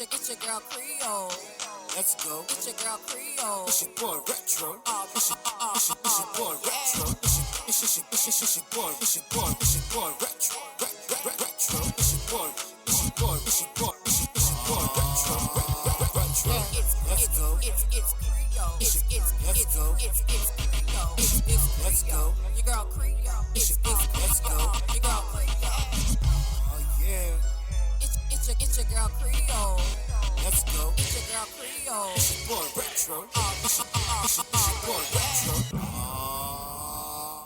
It's your girl Creole. Let's go. It's your girl Creole. It's your boy Retro. It's your boy Retro. It's your boy. It's your boy Retro. Retro. It's your boy. It's your boy. It's your boy. It's your boy Retro. Retro. Let's go. It's Creole. Let's go. It's Creole. Let's go. Your girl Creole. Let's go. Your girl Creole. Oh yeah. It's your girl Creole. Let's go. It's your girl Creole. It's your boy Retro. It's your boy Retro.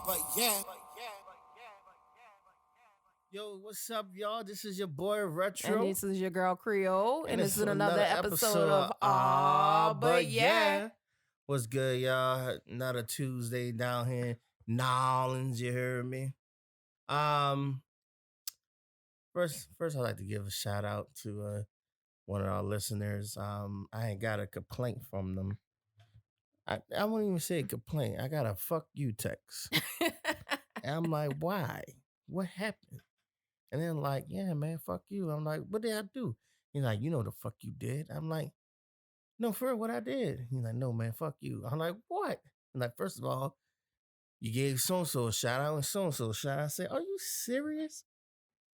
But yeah. Yo, what's up, y'all? This is your boy Retro. And this is your girl Creole. And this is another episode of But Yeah. What's good, y'all? Another Tuesday down here in Nolans, you heard me? First I'd like to give a shout out to one of our listeners. I ain't got a complaint from them. I wouldn't even say a complaint. I got a fuck you text. And I'm like, why? What happened? And then like, yeah, man, fuck you. I'm like, what did I do? He's like, you know the fuck you did. I'm like, no, for real, what I did. He's like, no, man, fuck you. I'm like, what? I'm like, first of all, you gave so-and-so a shout out and so-and-so a shout out. I said, are you serious?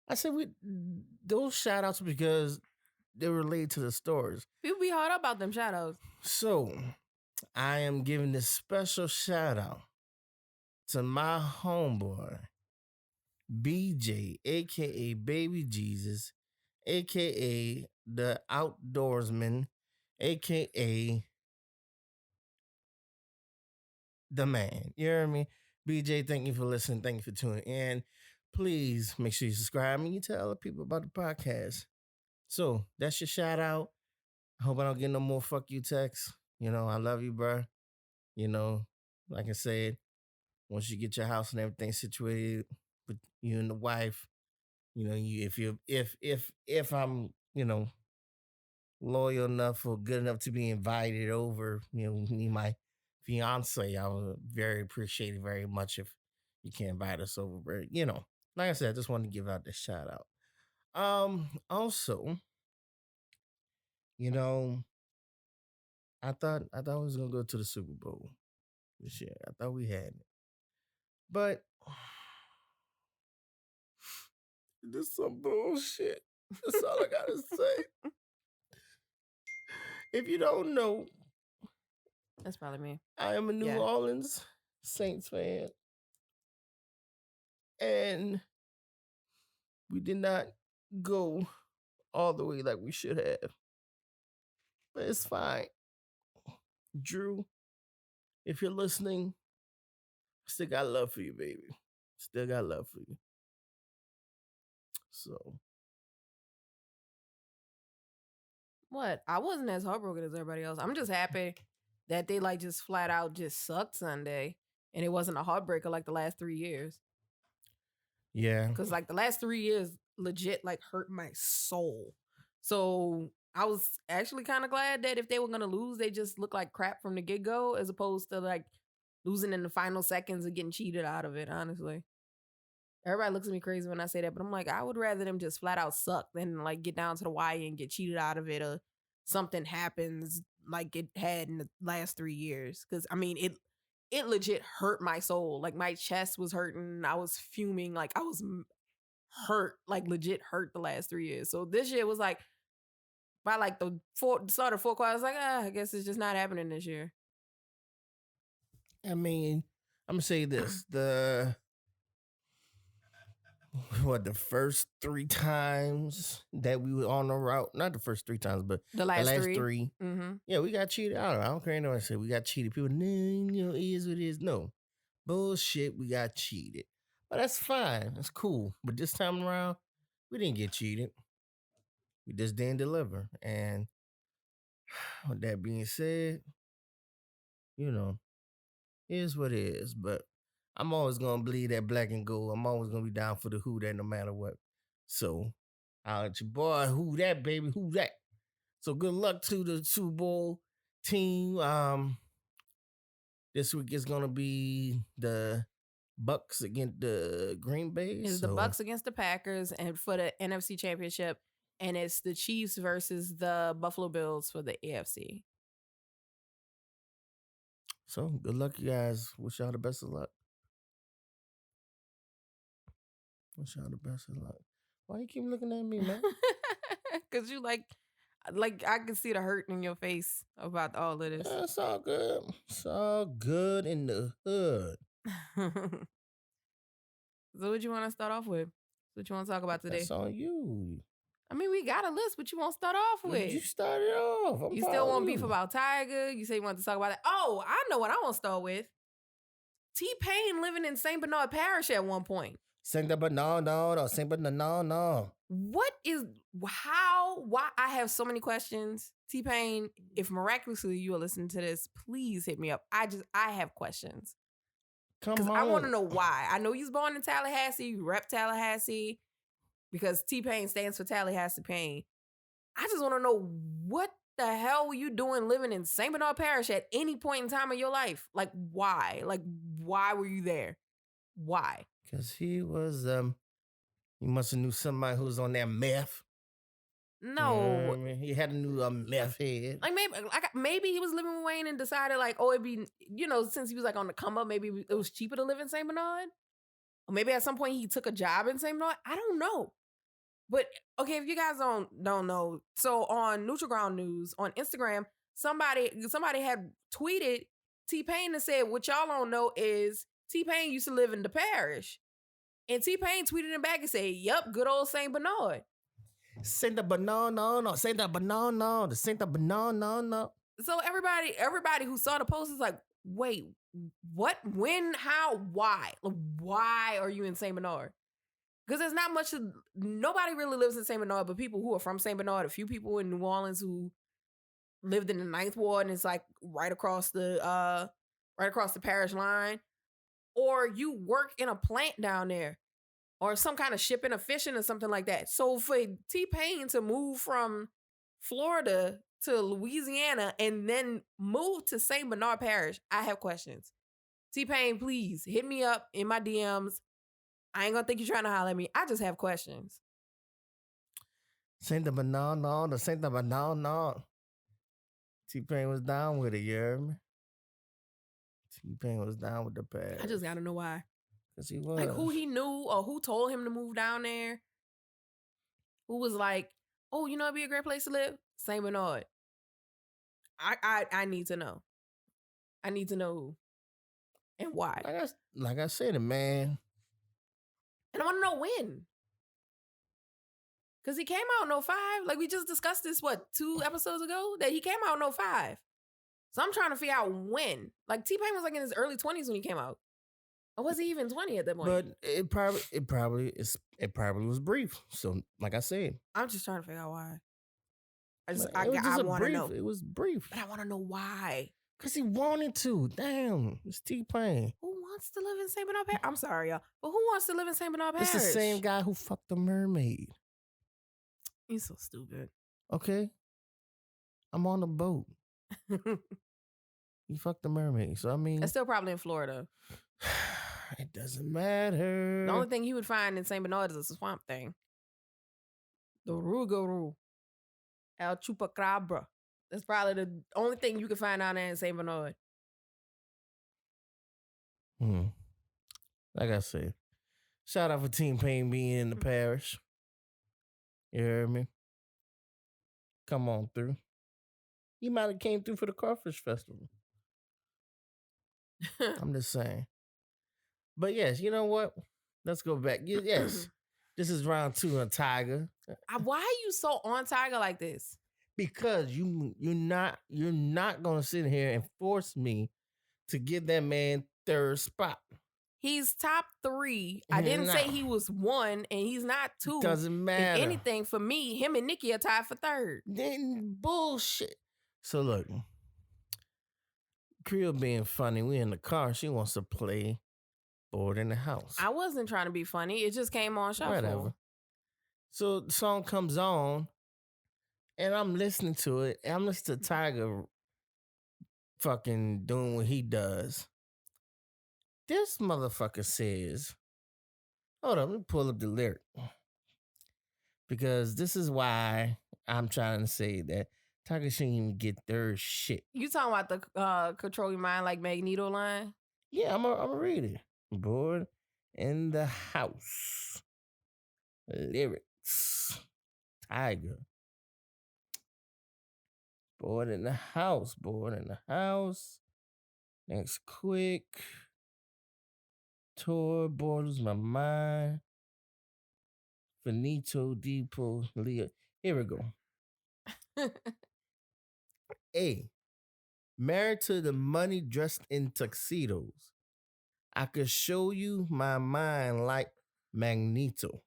I said, those shout outs because they were related to the stores. People be hard about them shout outs. So I am giving this special shout out to my homeboy, BJ, aka Baby Jesus, aka the Outdoorsman, aka the man. You hear me? BJ, thank you for listening. Thank you for tuning in. Please make sure you subscribe and you tell other people about the podcast. So that's your shout out. I hope I don't get no more fuck you texts. You know, I love you, bro. You know, like I said, once you get your house and everything situated with you and the wife, you know, if I'm, you know, loyal enough or good enough to be invited over, you know, me, my fiance, I would very appreciate it very much if you can invite us over. But, you know, like I said, I just wanted to give out this shout out. Also, you know, I thought we was gonna go to the Super Bowl this year. I thought we had it. But this some bullshit. That's all I gotta say. If you don't know, That's probably me. I am a New Yeah. Orleans Saints fan. And we did not go all the way like we should have. But it's fine. Drew, if you're listening, still got love for you, baby. Still got love for you. So, What? I wasn't as heartbroken as everybody else. I'm just happy that they like just flat out just sucked Sunday. And it wasn't a heartbreaker like the last 3 years. yeah. Because like the last 3 years legit like hurt my soul. So I was actually kind of glad that if they were going to lose, they just looked like crap from the get-go as opposed to like losing in the final seconds and getting cheated out of it, honestly. Everybody looks at me crazy when I say that, but I'm like, I would rather them just flat out suck than like get down to the wire and get cheated out of it or something happens like it had in the last 3 years. Because I mean, it legit hurt my soul. Like my chest was hurting. I was fuming. Like I was hurt, like legit hurt the last 3 years. So this year was like, by like the start of 4 quarters, like, I guess it's just not happening this year. I mean, I'm gonna say this: the first 3 times that we were on the route, not the first 3 times, but The last, last 3. 3, Mm-hmm. yeah, we got cheated out. I don't care anybody say we got cheated. People, no, you know, it is what it is. No, bullshit. We got cheated, but that's fine. That's cool. But this time around, we didn't get cheated. We just didn't deliver. And with that being said, you know, it is what it is. But I'm always gonna bleed that black and gold. I'm always gonna be down for the who that no matter what. So I'll let your boy, who that, baby, who that. So good luck to the Super Bowl team. This week is gonna be the Bucks against the Green Bay. It's the Bucks against the Packers, and for the NFC Championship, and it's the Chiefs versus the Buffalo Bills for the AFC. So good luck, you guys. Wish y'all the best of luck. Wish y'all the best of luck. Why you keep looking at me, man? Cause you like I can see the hurt in your face about all of this. Yeah, it's all good. It's all good in the hood. So what you want to start off with? What you want to talk about today? That's on you. I mean, we got a list. What you want to start off with? You started off. You still want beef about Tiger? You say you want to talk about it. Oh, I know what I want to start with. T-Pain living in St. Bernard Parish at one point. St. Bernard, no. St. Bernard, no. Why? I have so many questions. T-Pain, if miraculously you are listening to this, please hit me up. I have questions. Because I want to know why. I know you was born in Tallahassee, you rep Tallahassee, because T-Pain stands for Tallahassee Pain. I just want to know what the hell were you doing living in St. Bernard Parish at any point in time of your life? Like, why? Like, why were you there? Why? Because he was, he must have knew somebody who was on that meth. No. I mean, he had a new meth head. Like maybe he was living with Wayne and decided like, oh, it'd be, since he was like on the come up, maybe it was cheaper to live in St. Bernard. Or maybe at some point he took a job in St. Bernard. I don't know. But okay, if you guys don't know, so on Neutral Ground News on Instagram, somebody had tweeted T-Pain and said, what y'all don't know is T-Pain used to live in the parish. And T-Pain tweeted him back and said, yep, good old St. Bernard. St. Bernard, no. St. Bernard, no. The St. Bernard, no. So everybody who saw the post is like, wait, what, when, how, why? Like, why are you in St. Bernard? Because there's not much, nobody really lives in St. Bernard, but people who are from St. Bernard, a few people in New Orleans who lived in the 9th Ward, and it's like right across the parish line. Or you work in a plant down there, or some kind of shipping or fishing or something like that. So for T-Pain to move from Florida to Louisiana and then move to St. Bernard Parish, I have questions. T-Pain, please hit me up in my DMs. I ain't gonna think you're trying to holler at me. I just have questions. St. Bernard, no. The St. Bernard, no. T-Pain was down with it, you heard me? T-Pain was down with the parish. I just gotta know why. Because he was. Like who he knew or who told him to move down there. Who was like, oh, it'd be a great place to live? St. Bernard. I need to know. I need to know who and why. Like I said, man. And I want to know when. Because he came out in 05. Like we just discussed this, 2 episodes ago? That he came out in 05. So I'm trying to figure out when. Like T-Pain was like in his early 20s when he came out. Or was he even 20 at that point? But it probably was brief. So like I said. I'm just trying to figure out why. I want to know. It was brief. But I want to know why. Because he wanted to. Damn. It's T-Pain. Who wants to live in St. Bernard Parish? I'm sorry, y'all. But who wants to live in St. Bernard Parish? It's the same guy who fucked the mermaid. He's so stupid. Okay. I'm on the boat. He fucked the mermaid. So, I mean. It's still probably in Florida. It doesn't matter. The only thing he would find in St. Bernard is a swamp thing. The Rougarou. El Chupacabra. That's probably the only thing you can find out there in St. Bernard. Like I said, shout out for T-Pain being in the parish. You heard me? Come on through. He might have came through for the Crawfish Festival. I'm just saying. But yes, you know what? Let's go back. Yes, this is round 2 on Tiger. Why are you so on Tiger like this? Because you're not gonna sit here and force me to give that man 3rd spot. He's top 3. I didn't say he was 1, and he's not 2. Doesn't matter. If anything, for me, him and Nicki are tied for 3rd. Then bullshit. So look, Creel being funny. We in the car. She wants to play Bored in the House. I wasn't trying to be funny. It just came on shuffle. Whatever. So the song comes on, and I'm listening to it. And I'm listening to Tiger fucking doing what he does. This motherfucker says, hold on, let me pull up the lyric. Because this is why I'm trying to say that Tiger shouldn't even get their shit. You talking about the control your mind like Magneto line? Yeah, I'm a read it. Bored in the house. Lyrics. Tiger. Bored in the house. Bored in the house. Next quick. Tour borders my mind. Finito Depot. Leah. Here we go. A. Married to the money dressed in tuxedos. I could show you my mind like Magneto.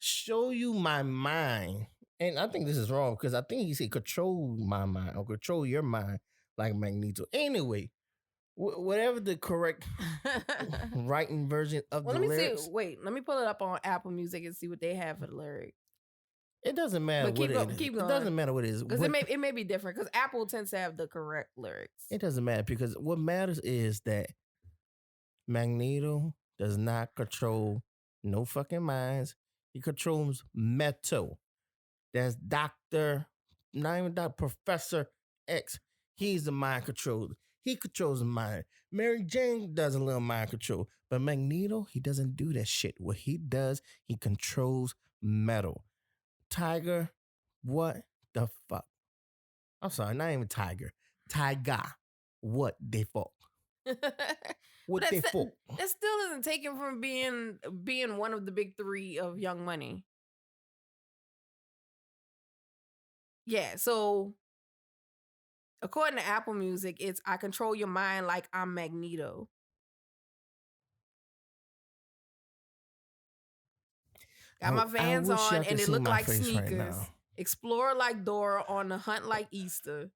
Show you my mind. And I think this is wrong because I think he said control my mind or control your mind like Magneto. Anyway, whatever the correct writing version of Well, the let me lyrics. see. Wait, let me pull it up on Apple Music and see what they have for the lyrics. It doesn't matter But what it is. keep It going. doesn't matter what it is. Because it may be different because Apple tends to have the correct lyrics. It doesn't matter because what matters is that Magneto does not control no fucking minds. He controls metal. That's Dr. Not even Dr. Professor X. He's the mind controller. He controls the mind. Mary Jane does a little mind control. But Magneto, he doesn't do that shit. What he does, he controls metal. Tiger, what the fuck? I'm sorry, not even Tiger. Tiger. What the fuck? What the fuck? That still isn't taken from being one of the big three of Young Money. Yeah, so according to Apple Music, it's I control your mind like I'm Magneto. Got my Vans on and it looked like sneakers. Right, explore like Dora on the hunt like Easter.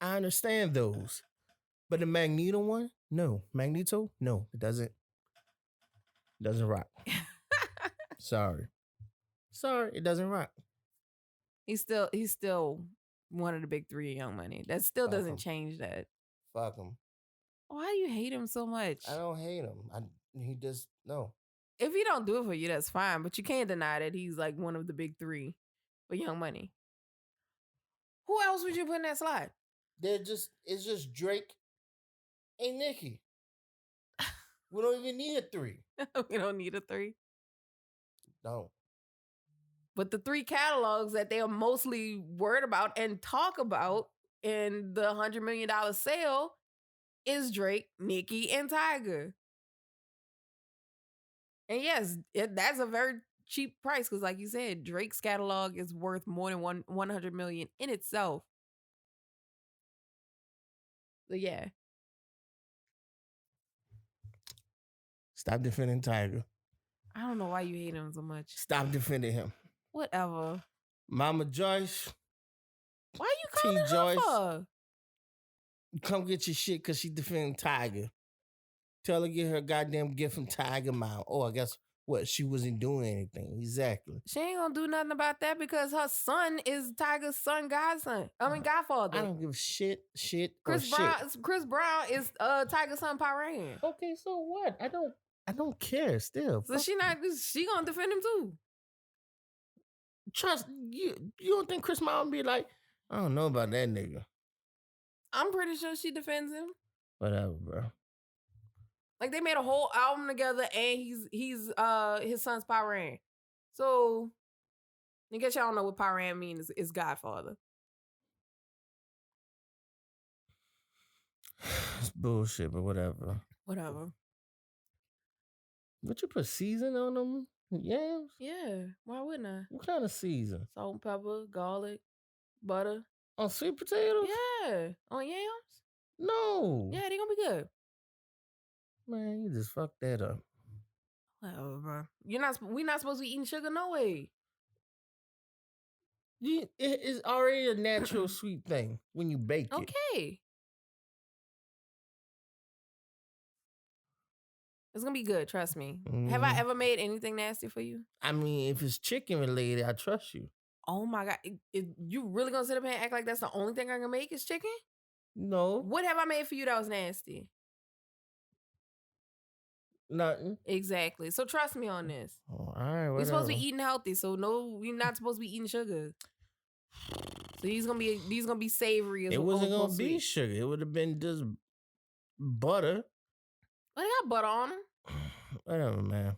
I understand those. But the Magneto one? No. Magneto? No, it doesn't. Doesn't rock. Sorry, it doesn't rock. He's still one of the big three of Young Money. That still doesn't change that. Fuck him. Why do you hate him so much? I don't hate him. He just no. If he don't do it for you, that's fine. But you can't deny that he's like one of the big three for Young Money. Who else would you put in that slide? It's just Drake and Nicki. We don't even need a 3. We don't need a 3. No. But the 3 catalogs that they are mostly worried about and talk about in the $100 million sale is Drake, Nicki, and Tiger. And yes, that's a very cheap price because, like you said, Drake's catalog is worth more than $100 million in itself. So yeah. Stop defending Tiger. I don't know why you hate him so much. Stop defending him. Whatever. Mama Joyce. Why are you calling her Joyce, for? Come get your shit because she defending Tiger. Tell her get her goddamn gift from Tiger Mouth. Oh, I guess what? She wasn't doing anything. Exactly. She ain't gonna do nothing about that because her son is Tiger's son, godfather. I don't give shit. Chris Brown is Tiger's son, Parish. Okay, so what? I don't care still. So she gonna defend him too. Trust you don't think Chris Brown be like, I don't know about that nigga. I'm pretty sure she defends him. Whatever, bro. Like they made a whole album together and he's his son's Pyran. So I guess y'all don't know what Pyran means is Godfather. It's bullshit, but whatever. Whatever. What you put season on them? Yams? Yeah. Why wouldn't I? What kind of season? Salt and pepper, garlic, butter. On sweet potatoes? Yeah. On yams? No. Yeah, they gonna be good. Man, you just fucked that up. Whatever, bro. We're not supposed to be eating sugar, no way. It is already a natural sweet thing when you bake it. Okay. It's gonna be good, trust me. Have I ever made anything nasty for you? I mean, if it's chicken related, I trust you. Oh my God. You really gonna sit up here and act like that's the only thing I can make is chicken? No. What have I made for you that was nasty? Nothing. Exactly. So trust me on this. Oh, all right, We're supposed to be whatever. eating healthy, so no, we're not supposed to be eating sugar. So these gonna be savory as It wasn't gonna opposed to be sweet. sugar. It would have been just butter. Oh, they got butter on them. Whatever, man.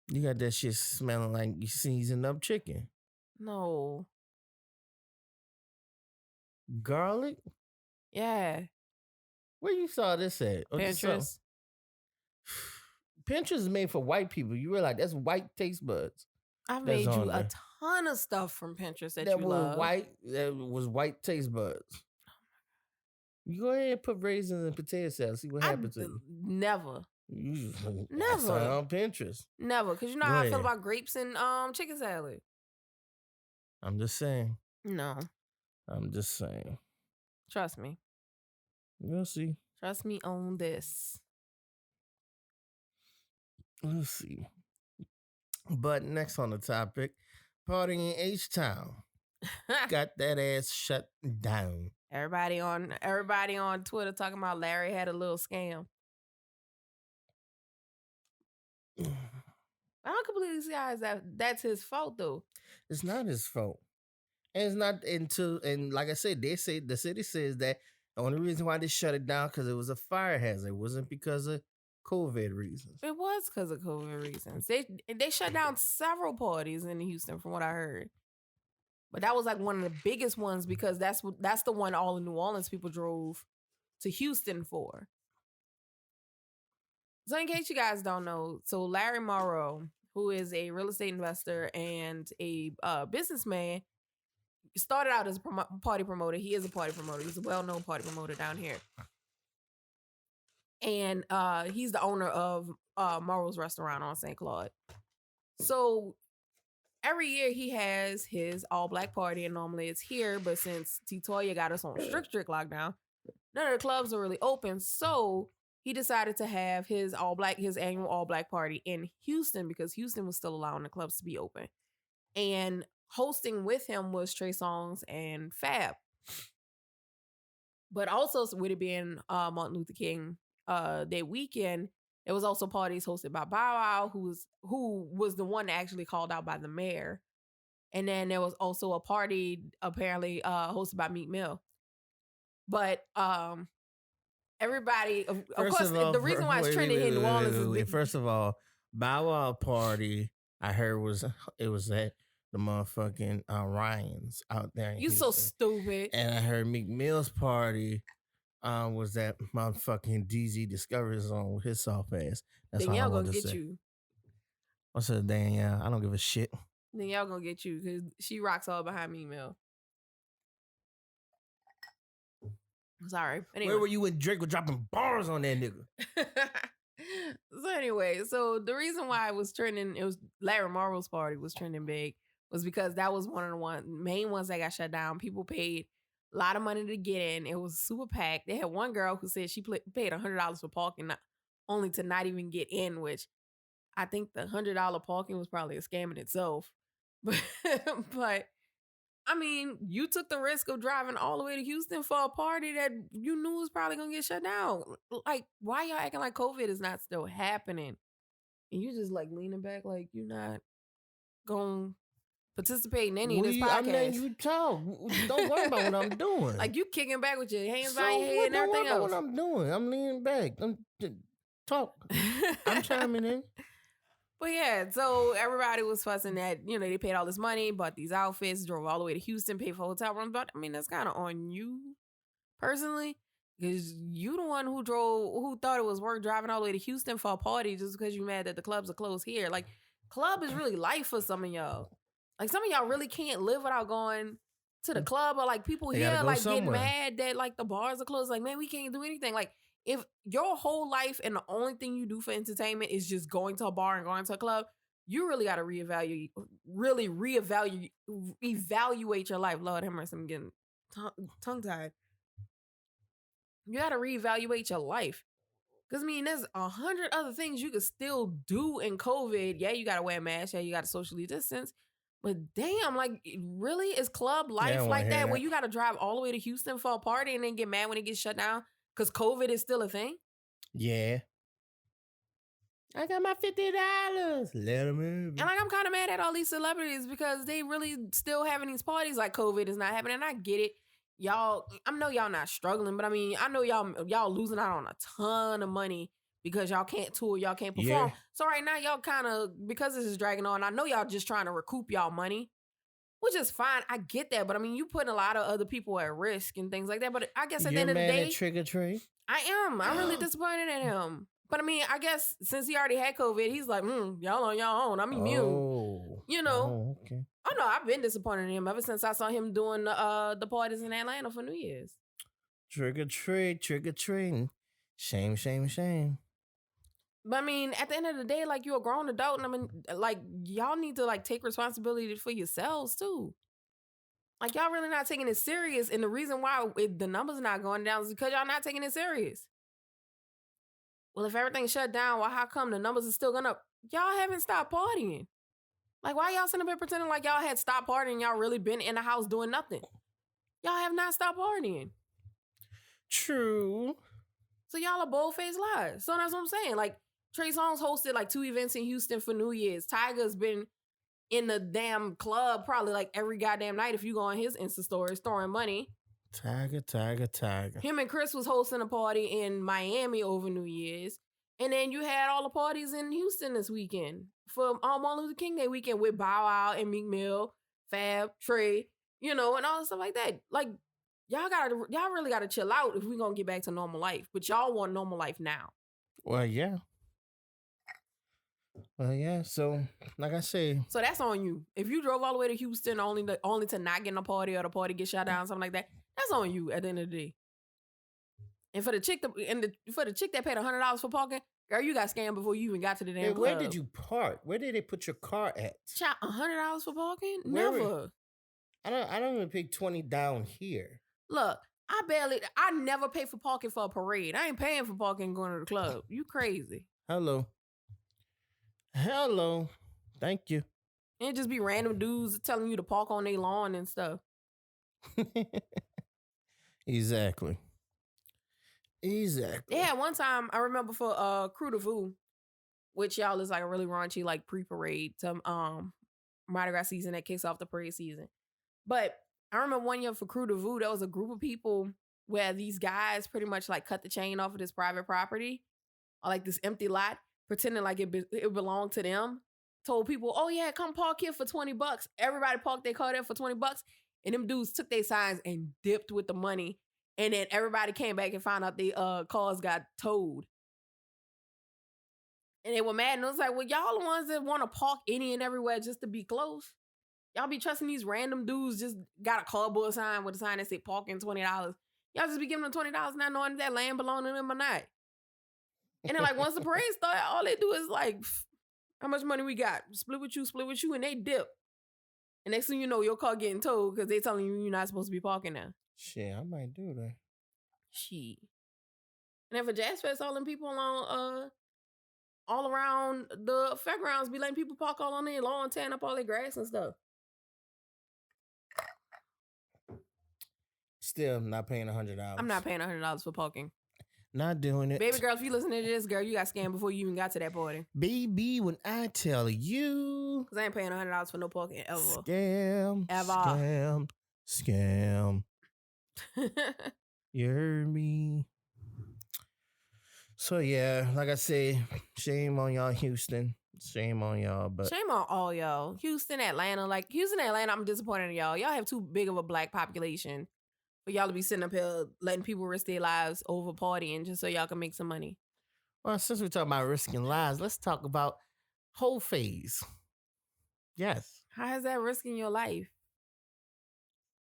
You got that shit smelling like you seasoned up chicken. No. Garlic? Yeah. Where you saw this at? Or just some- Pinterest. Pinterest is made for white people. You realize that's white taste buds. I've That's made you on a there. ton of stuff from Pinterest that you was love. white. That was white taste buds. You go ahead and put raisins and potato salad. See what happens to you. Never. You Never. I saw it on Pinterest. Never. Because you know Go how I feel ahead. about grapes and chicken salad. I'm just saying. No. I'm just saying. Trust me. We'll see. Trust me on this. We'll see. But next on the topic, partying in H-Town got that ass shut down. Everybody on Twitter talking about Larry had a little scam. I don't completely see how that's his fault though. It's not his fault. And it's not and like I said, they say the city says that the only reason why they shut it down because it was a fire hazard. It wasn't because of COVID reasons. It was because of COVID reasons. They shut down several parties in Houston from what I heard. But that was like one of the biggest ones because that's the one all in New Orleans people drove to Houston for. So in case you guys don't know, so Larry Morrow, who is a real estate investor and a businessman, started out as a party promoter. He is a party promoter. He's a well-known party promoter down here. And he's the owner of Morrow's Restaurant on St. Claude. So every year he has his all-black party, and normally it's here. But since T-Toya got us on strict lockdown, none of the clubs are really open. So he decided to have his annual all-black party in Houston because Houston was still allowing the clubs to be open. And hosting with him was Trey Songz and Fab. But also with it being Martin Luther King Day weekend, it was also parties hosted by Bow Wow, who was the one actually called out by the mayor. And then there was also a party apparently hosted by Meek Mill. But everybody, of course, the reason why it's trending here in New Orleans is first of all, Bow Wow party I heard it was at the motherfucking Ryan's out there. You so stupid. And I heard Meek Mill's party was that motherfucking DZ Discovery Zone with his soft ass. That's all Danielle I gonna wanted to get say. you. What's up, Danielle? I don't give a shit. Danielle gonna get you because she rocks all behind Meek Mill. Sorry. Anyway. Where were you when Drake was dropping bars on that nigga? So anyway, so the reason why it was Larry Morrow's party was trending big was because that was one of the main ones that got shut down. People paid a lot of money to get in. It was super packed. They had one girl who said she paid $100 for parking, only to not even get in, which I think the $100 parking was probably a scam in itself. But I mean, you took the risk of driving all the way to Houston for a party that you knew was probably going to get shut down. Like, why y'all acting like COVID is not still happening? And you just like leaning back like you're not going to participate in any of this podcast. I'm letting you talk. Don't worry about what I'm doing. Like you kicking back with your hands behind your head and everything else. What I'm doing. I'm leaning back. Talk. I'm chiming in. But yeah, so everybody was fussing that, they paid all this money, bought these outfits, drove all the way to Houston, paid for hotel rooms. But I mean, that's kind of on you personally, because you the one who thought it was worth driving all the way to Houston for a party just because you mad that the clubs are closed here. Like, club is really life for some of y'all. Like, some of y'all really can't live without going to the club, or like people here like get mad that like the bars are closed. Like, man, we can't do anything. Like, if your whole life and the only thing you do for entertainment is just going to a bar and going to a club, you really got to reevaluate your life. Lord have mercy, I'm getting tongue-tied. You got to reevaluate your life. Because, I mean, there's 100 other things you could still do in COVID. Yeah, you got to wear a mask. Yeah, you got to socially distance. But damn, like, really? Is club life like that where you got to drive all the way to Houston for a party and then get mad when it gets shut down? Because COVID is still a thing? Yeah. I got my $50. Let them in. And like I'm kind of mad at all these celebrities because they really still having these parties like COVID is not happening. And I get it. Y'all, I know y'all not struggling, but I mean, I know y'all losing out on a ton of money because y'all can't tour, y'all can't perform. Yeah. So right now y'all kind of, because this is dragging on, I know y'all just trying to recoup y'all money, which is fine. I get that. But I mean, you putting a lot of other people at risk and things like that. But I guess at the end of the You're mad day, at Trick or Treat? I am. I'm really disappointed in him. But I mean, I guess since he already had COVID, he's like, y'all on your own. I'm immune. Oh. You know. Oh, okay. Oh no, I've been disappointed in him ever since I saw him doing the parties in Atlanta for New Year's. Trick or treat, trick or treating. Shame, shame, shame. But I mean, at the end of the day, like, you're a grown adult, and I mean, like, y'all need to like take responsibility for yourselves too. Like, y'all really not taking it serious, and the reason why the numbers not going down is because y'all not taking it serious. Well, if everything shut down, well, how come the numbers are still going up? Y'all haven't stopped partying. Like, why y'all sitting up here pretending like y'all had stopped partying? Y'all really been in the house doing nothing. Y'all have not stopped partying. True. So y'all are bold-faced lies. So that's what I'm saying. Like, Trey Songz hosted like 2 events in Houston for New Year's. Tyga's been in the damn club probably like every goddamn night if you go on his Insta stories throwing money. Tyga. Him and Chris was hosting a party in Miami over New Year's. And then you had all the parties in Houston this weekend for Martin Luther King Day weekend with Bow Wow and Meek Mill, Fab, Trey, you know, and all that stuff like that. Like, y'all really gotta chill out if we're gonna get back to normal life. But y'all want normal life now. Well, yeah. So like I say, So that's on you. If you drove all the way to Houston only to not get in a party or the party get shut down, something like that, that's on you at the end of the day. And for the chick that paid $100 for parking, girl, you got scammed before you even got to the damn club. where did you park? Where did they put your car at? Child, $100 for parking? Where Never. I don't even pay 20 down here. Look, I never pay for parking for a parade. I ain't paying for parking going to the club. You crazy. Hello. Thank you. And it just be random dudes telling you to park on their lawn and stuff. Exactly. Yeah, one time I remember for Crew de Fou, which y'all is like a really raunchy like pre-parade to Mardi Gras season that kicks off the parade season. But I remember one year for Crew de Fou, there was a group of people where these guys pretty much like cut the chain off of this private property or like this empty lot, pretending like it belonged to them. Told people, oh yeah, come park here for $20. Everybody parked their car there for $20. And them dudes took their signs and dipped with the money. And then everybody came back and found out the cars got towed. And they were mad. And it was like, well, y'all the ones that want to park any and everywhere just to be close. Y'all be trusting these random dudes just got a cardboard sign with a sign that say parking $20. Y'all just be giving them $20 not knowing if that land belonged to them or not. And then like once the parade started, all they do is like, how much money we got? Split with you, and they dip. And next thing you know, your car getting towed because they telling you you're not supposed to be parking there. Shit, I might do that. Shit. And then for Jazz Fest, all them people all around the fairgrounds be letting people park all on their lawn, tearing up all their grass and stuff. Still not paying $100. I'm not paying $100 for parking. Not doing it. Baby girl, if you listen to this, girl, you got scammed before you even got to that party. Baby, when I tell you. Because I ain't paying $100 for no parking ever. Scam. You heard me. So yeah, like I say, shame on y'all, Houston. Shame on y'all, but shame on all y'all. Houston, Atlanta, I'm disappointed in y'all. Y'all have too big of a black population for y'all to be sitting up here letting people risk their lives over partying just so y'all can make some money. Well, since we're talking about risking lives, let's talk about whole phase. Yes. How is that risking your life?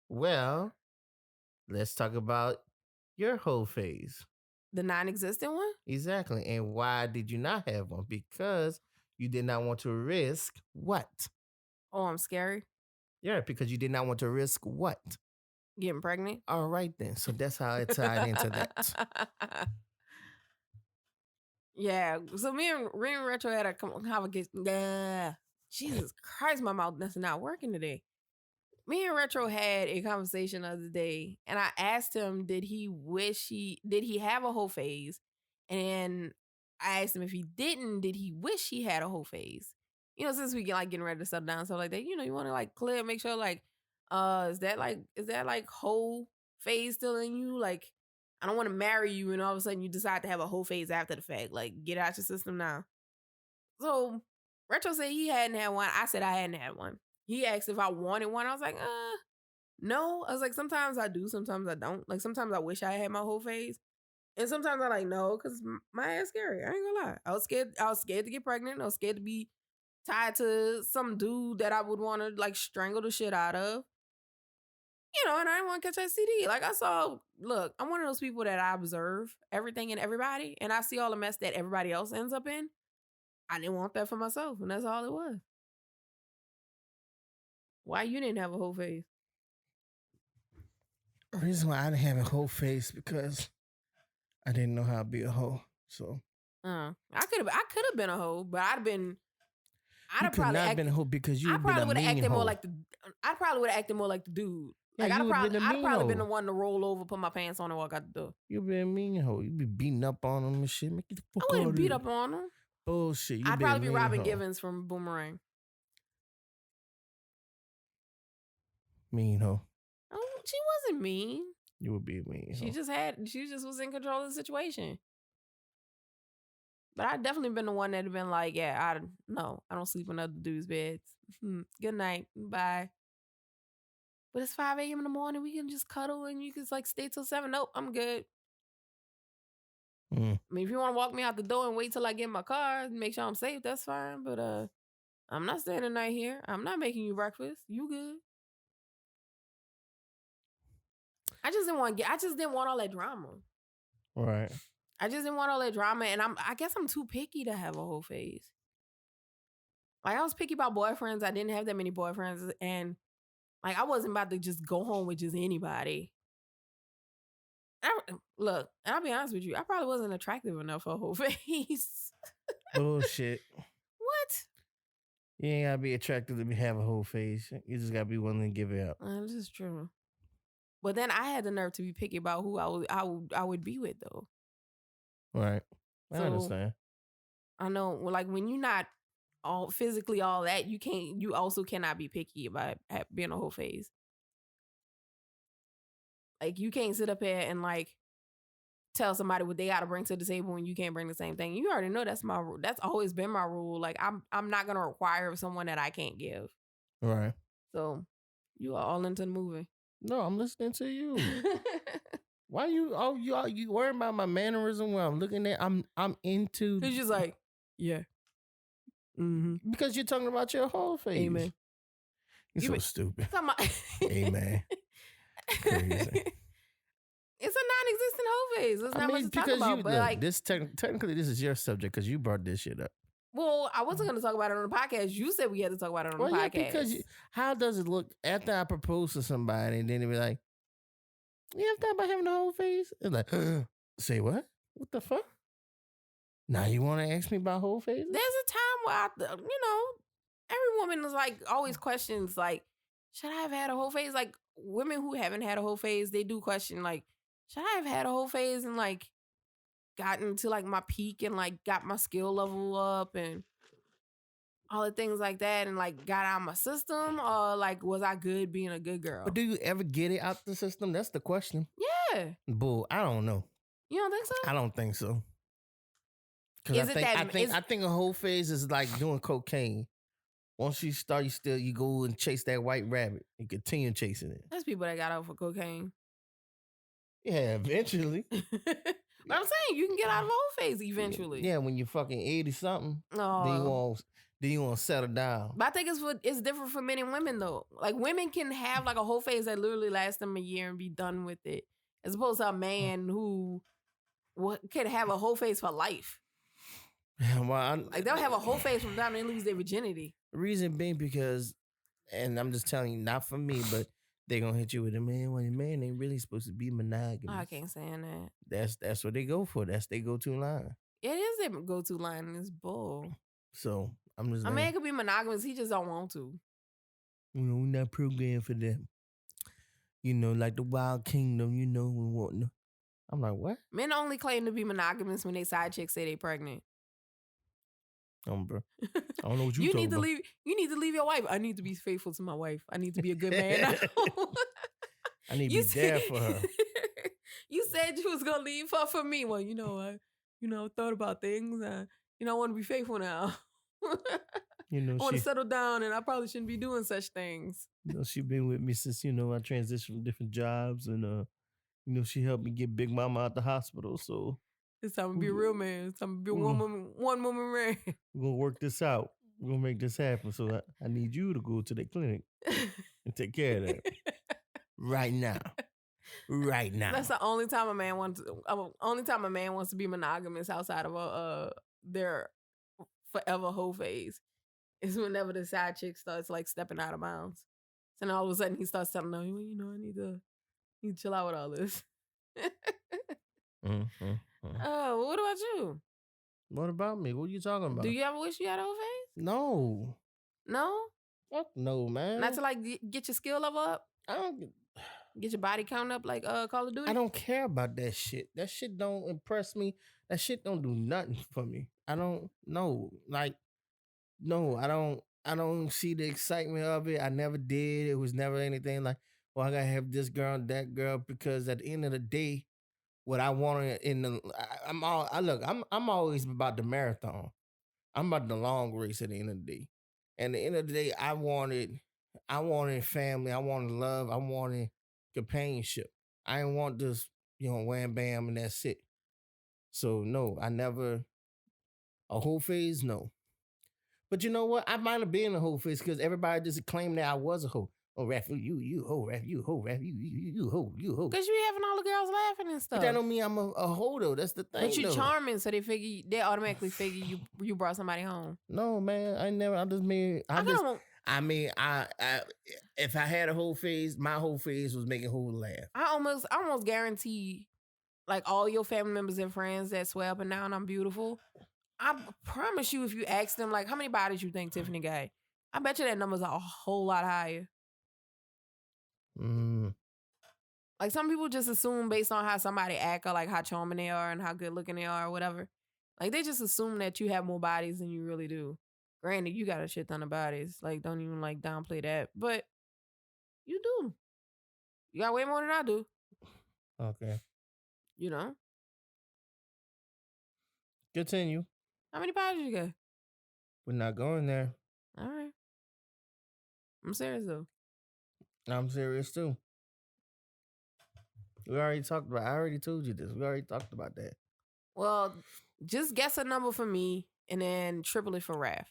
Well, let's talk about your whole phase. The non-existent one? Exactly. And why did you not have one? Because you did not want to risk what? Oh, I'm scary? Yeah, because you did not want to risk what? Getting pregnant? All right, then. So that's how it tied into that. Yeah. So me and Retro had a conversation. Jesus Christ, my mouth that's not working today. Me and Retro had a conversation the other day, and I asked him, did he have a whole phase? And I asked him if he didn't, did he wish he had a whole phase? Since we get like getting ready to settle down and stuff like that, you want to like clear, make sure like, is that like whole phase still in you? Like, I don't want to marry you and all of a sudden you decide to have a whole phase after the fact. Like, get out your system now. So Retro said he hadn't had one. I said I hadn't had one. He asked if I wanted one. I was like, no. I was like, sometimes I do, sometimes I don't. Like, sometimes I wish I had my whole phase. And sometimes I'm like, no, because my ass scary. I ain't gonna lie. I was scared to get pregnant. I was scared to be tied to some dude that I would want to like strangle the shit out of. And I didn't want to catch STD. Like look, I'm one of those people that I observe everything and everybody, and I see all the mess that everybody else ends up in. I didn't want that for myself, and that's all it was. Why you didn't have a whole face? The reason why I didn't have a whole face because I didn't know how to be a hoe. So I could have been a hoe, but I'd have probably been a hoe because you I probably would have acted more like I probably would have acted more like the dude. Like I'd probably been the one to roll over, put my pants on, and walk out the door. You been a mean hoe. You be beating up on them and shit. Make the fuck I wouldn't beat up on them. Bullshit. I'd probably be Robin Givens from Boomerang. Mean hoe. Oh, she wasn't mean. You would be mean. She just was in control of the situation. But I'd definitely been the one that'd been like, yeah, I don't sleep in other dudes' beds. Good night. Bye. But it's 5 a.m. in the morning. We can just cuddle and you can like stay till 7. Nope, I'm good. I mean, if you want to walk me out the door and wait till I get in my car and make sure I'm safe, that's fine. But I'm not staying the night here. I'm not making you breakfast. You good? I just didn't want all that drama. Right. I just didn't want all that drama, and I guess I'm too picky to have a whole phase. Like I was picky about boyfriends. I didn't have that many boyfriends, and like I wasn't about to just go home with just anybody. Look, and I'll be honest with you, I probably wasn't attractive enough for a whole face. Bullshit. What? You ain't gotta be attractive to have a whole face. You just gotta be willing to give it up. This is true. But then I had the nerve to be picky about who I would be with, though. Right. I understand. I know, like when you're not all physically all that, you also cannot be picky about being a whole phase. Like you can't sit up here and like tell somebody what they got to bring to the table when you can't bring the same thing. You already know that's my rule. That's always been my rule. Like I'm not gonna require someone that I can't give. Right. So you are all into the movie. No, I'm listening to you. Why you worrying about my mannerism when I'm looking at I'm into. It's just like, yeah. Mm-hmm. Because you're talking about your whole face. Amen. You're so stupid. Amen. Crazy. It's a non-existent whole phase. There's not much to talk about. But like this technically this is your subject because you brought this shit up. Well, I wasn't going to talk about it on the podcast. You said we had to talk about it on the podcast. Yeah, because how does it look after I propose to somebody and then they be like, you ever thought about having a whole face? It's like, say what? What the fuck? Now you want to ask me about whole face? There's a time where, every woman is like, always questions like, should I have had a whole phase? Like, women who haven't had a whole phase, they do question like, should I have had a whole phase and like, gotten to like my peak and like got my skill level up and all the things like that and like got out of my system, or like was I good being a good girl? But do you ever get it out the system? That's the question. Yeah. Bull, I don't know. You don't think so? I don't think so. Because I think a whole phase is like doing cocaine. Once you start, you go and chase that white rabbit and continue chasing it. There's people that got out for cocaine. Yeah, eventually. But I'm saying you can get out of a whole phase eventually. Yeah, when you're fucking 80 something, then you want to settle down. But I think it's different for men and women though. Like women can have like a whole phase that literally lasts them a year and be done with it, as opposed to a man who can have a whole phase for life. Well, like they'll have a whole phase from the time they lose their virginity. Reason being because, and I'm just telling you, not for me, but they're gonna hit you with a man when a man ain't really supposed to be monogamous. Oh, I can't stand that. That's what they go for. That's their go-to line. It is their go-to line and it's bull. So I'm just a man could be monogamous, he just don't want to. We're not programmed for that. Like the Wild Kingdom, we want. I'm like, what? Men only claim to be monogamous when they side chicks say they pregnant. Bro. I don't know what you talking need to about. leave. You need to leave your wife. I need to be faithful to my wife. I need to be a good man now. I need to be there for her. You said you was gonna leave her for me. Well, I thought about things. I want to be faithful now. I want to settle down, and I probably shouldn't be doing such things. She been with me since I transitioned from different jobs, and she helped me get Big Mama out the hospital. So it's time to be a real man. It's time to be a one woman man. We're gonna work this out. We're gonna make this happen. So I need you to go to the clinic and take care of that right now. Right now. That's the only time a man wants. Only time a man wants to be monogamous outside of their forever whole phase is whenever the side chick starts like stepping out of bounds. And all of a sudden he starts telling them, I need to chill out with all this. What about you? What about me? What are you talking about? Do you ever wish you had a whole phase? No. No? Fuck no, man. Not to like get your skill level up? I don't get your body count up like Call of Duty? I don't care about that shit. That shit don't impress me. That shit don't do nothing for me. I don't know. Like, no, I don't see the excitement of it. I never did. It was never anything like, well, I gotta have this girl and that girl, because at the end of the day, what I wanted I'm always about the marathon. I'm about the long race at the end of the day. And at the end of the day, I wanted family, I wanted love, I wanted companionship. I didn't want this, wham bam and that's it. So no, I never a whole phase, no. But you know what? I might have been a whole phase because everybody just claimed that I was a hoe. Oh, Raph, you hoe, Raph, you hoe, Raph, you hoe, you hoe. Because you be having all the girls laughing and stuff. But that don't mean I'm a hoe though. That's the thing. But you charming, so they automatically figure you brought somebody home. No, man, if I had a whole phase, my whole phase was making whole laugh. I almost guarantee, like all your family members and friends that swear up and down I'm beautiful. I promise you, if you ask them like how many bodies you think Tiffany got, I bet you that number's a whole lot higher. Like some people just assume based on how somebody act or like how charming they are and how good looking they are or whatever. Like they just assume that you have more bodies than you really do. Granted, you got a shit ton of bodies. Like don't even like downplay that. But you do. You got way more than I do. Okay. Continue. How many bodies you got? We're not going there. All right. I'm serious though. I'm serious too. I already told you this. We already talked about that. Well, just guess a number for me and then triple it for Raph.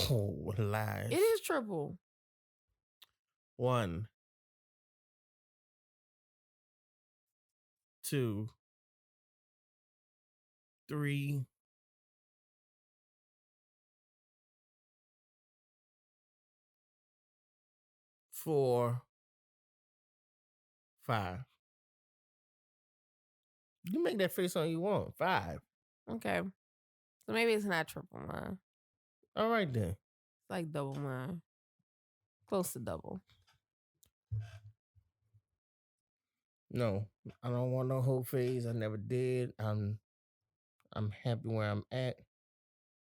Oh, lies. It is triple. 1, 2, 3, 4, 5. You make that face on you want. 5. Okay. So maybe it's not triple mine. All right then. It's like double mine. Close to double. No, I don't want no whole phase. I never did. I'm happy where I'm at.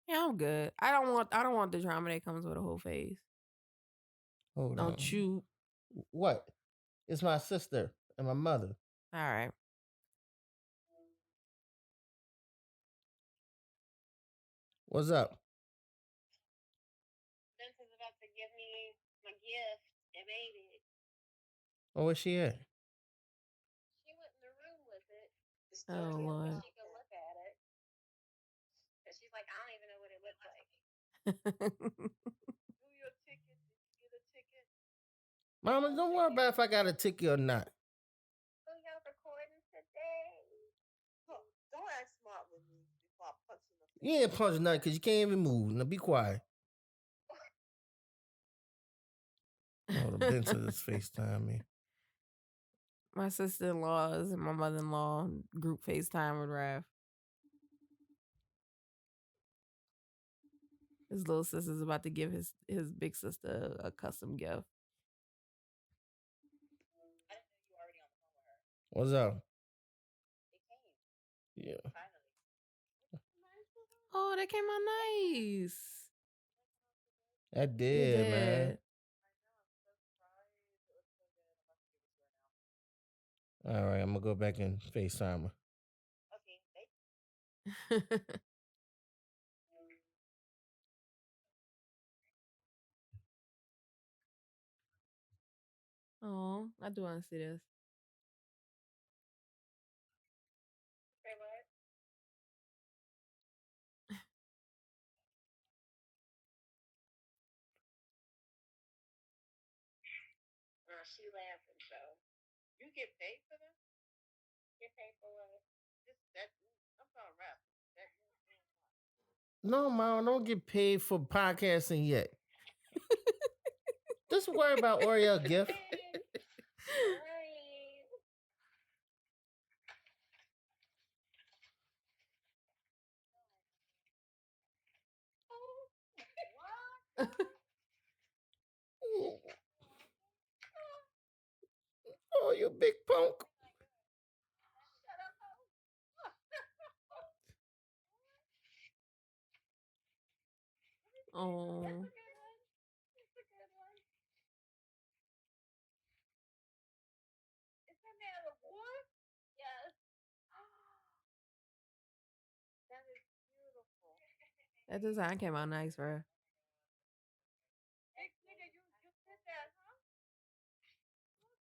Yeah, I'm good. I don't want the drama that comes with a whole phase. Hold on. Don't you? What? It's my sister and my mother. All right. What's up? Is about to give me my gift. They made it. Oh, where's she at? She went in the room with it. Oh, Lord. She could look at it. And she's like, I don't even know what it looks like. Do your ticket. Did you get a ticket? Mama, don't worry about if I got a ticket or not. So y'all recording today? Huh, don't act smart with me before I punch you in the face. You ain't punching nothing because you can't even move. Now be quiet. Oh, the bench is FaceTime me. My sister-in-laws and my mother-in-law group FaceTime with Raph. His little sister's about to give his big sister a custom gift. I didn't know you were already on the phone with her. What's up? It came. Yeah. Finally. Oh, that came out nice. That It did, man. did. All right, I'm gonna go back and FaceTime her. Okay, thank Oh, I do want to see this. Say what? She laughing, so you get paid for that? Get paid for what? Just that I'm talking rap. That No, Mom, don't get paid for podcasting yet. Just worry about Oreo gift. Right. What? Oh, you big punk. Shut up, ho. Oh, That's a good one. That's a good one. Is that made out of wood? Yes. That is beautiful. that design came out nice, bro. Hey, nigga, you did that, huh?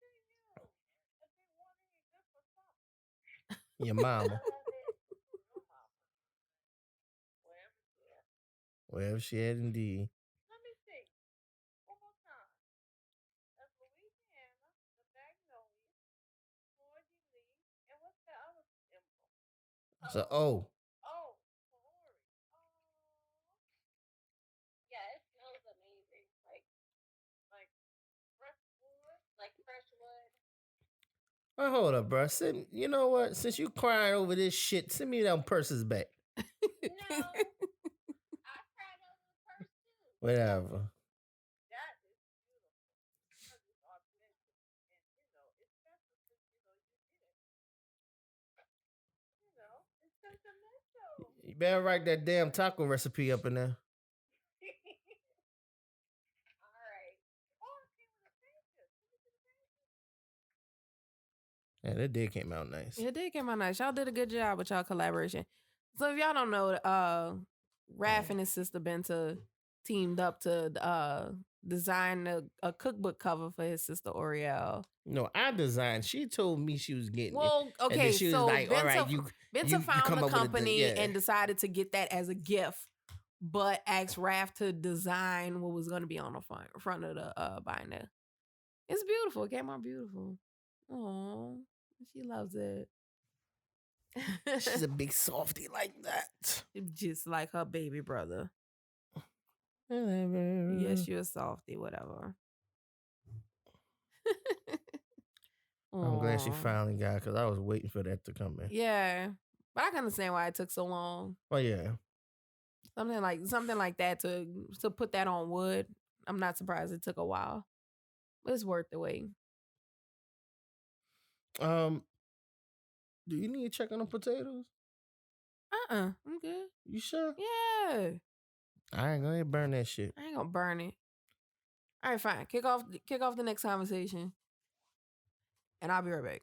Look at you. If they wanted it good for something. Your I mama, love it. Your mama. Wherever she is. wherever she at, indeed. Let me see. One more time. That's Louisiana, the Magnolias, Fleur de Lis, and what's the other symbol? So, oh, Oh, Flori. Oh. Yeah, it smells amazing. Like fresh wood. Like fresh wood. well, hold up, bro. You know what? Since you crying over this shit, send me them purses back. No. I cried over the purse too. Whatever. That is beautiful. Because it's authentic. And it's special because you did it. It's sentimental. You better write that damn taco recipe up in there. All right. Oh, it came with a picture. Let me see the picture. Yeah, that did came out nice. It did come out nice. Y'all did a good job with y'all collaboration. So if y'all don't know, Raph and his sister Benta teamed up to design a cookbook cover for his sister Oriel. No, I designed. She told me she was getting it. Well, And okay, then she was so like, all right, you Benta found come the up with company yeah. and decided to get that as a gift, but asked Raph to design what was going to be on the front of the binder. It's beautiful. It came out beautiful. Oh, she loves it. She's a big softie like that. Just like her baby brother. Whatever. Yes, you're a softie, whatever. I'm glad she Aw. finally got it because I was waiting for that to come in. Yeah, but I can understand why it took so long. Oh yeah. Something like that to put that on wood. I'm not surprised it took a while, but it's worth the wait. Do you need to check on the potatoes? I'm good. You sure? Yeah, I ain't gonna burn that shit. I ain't gonna burn it. All right, fine. Kick off the next conversation, and I'll be right back.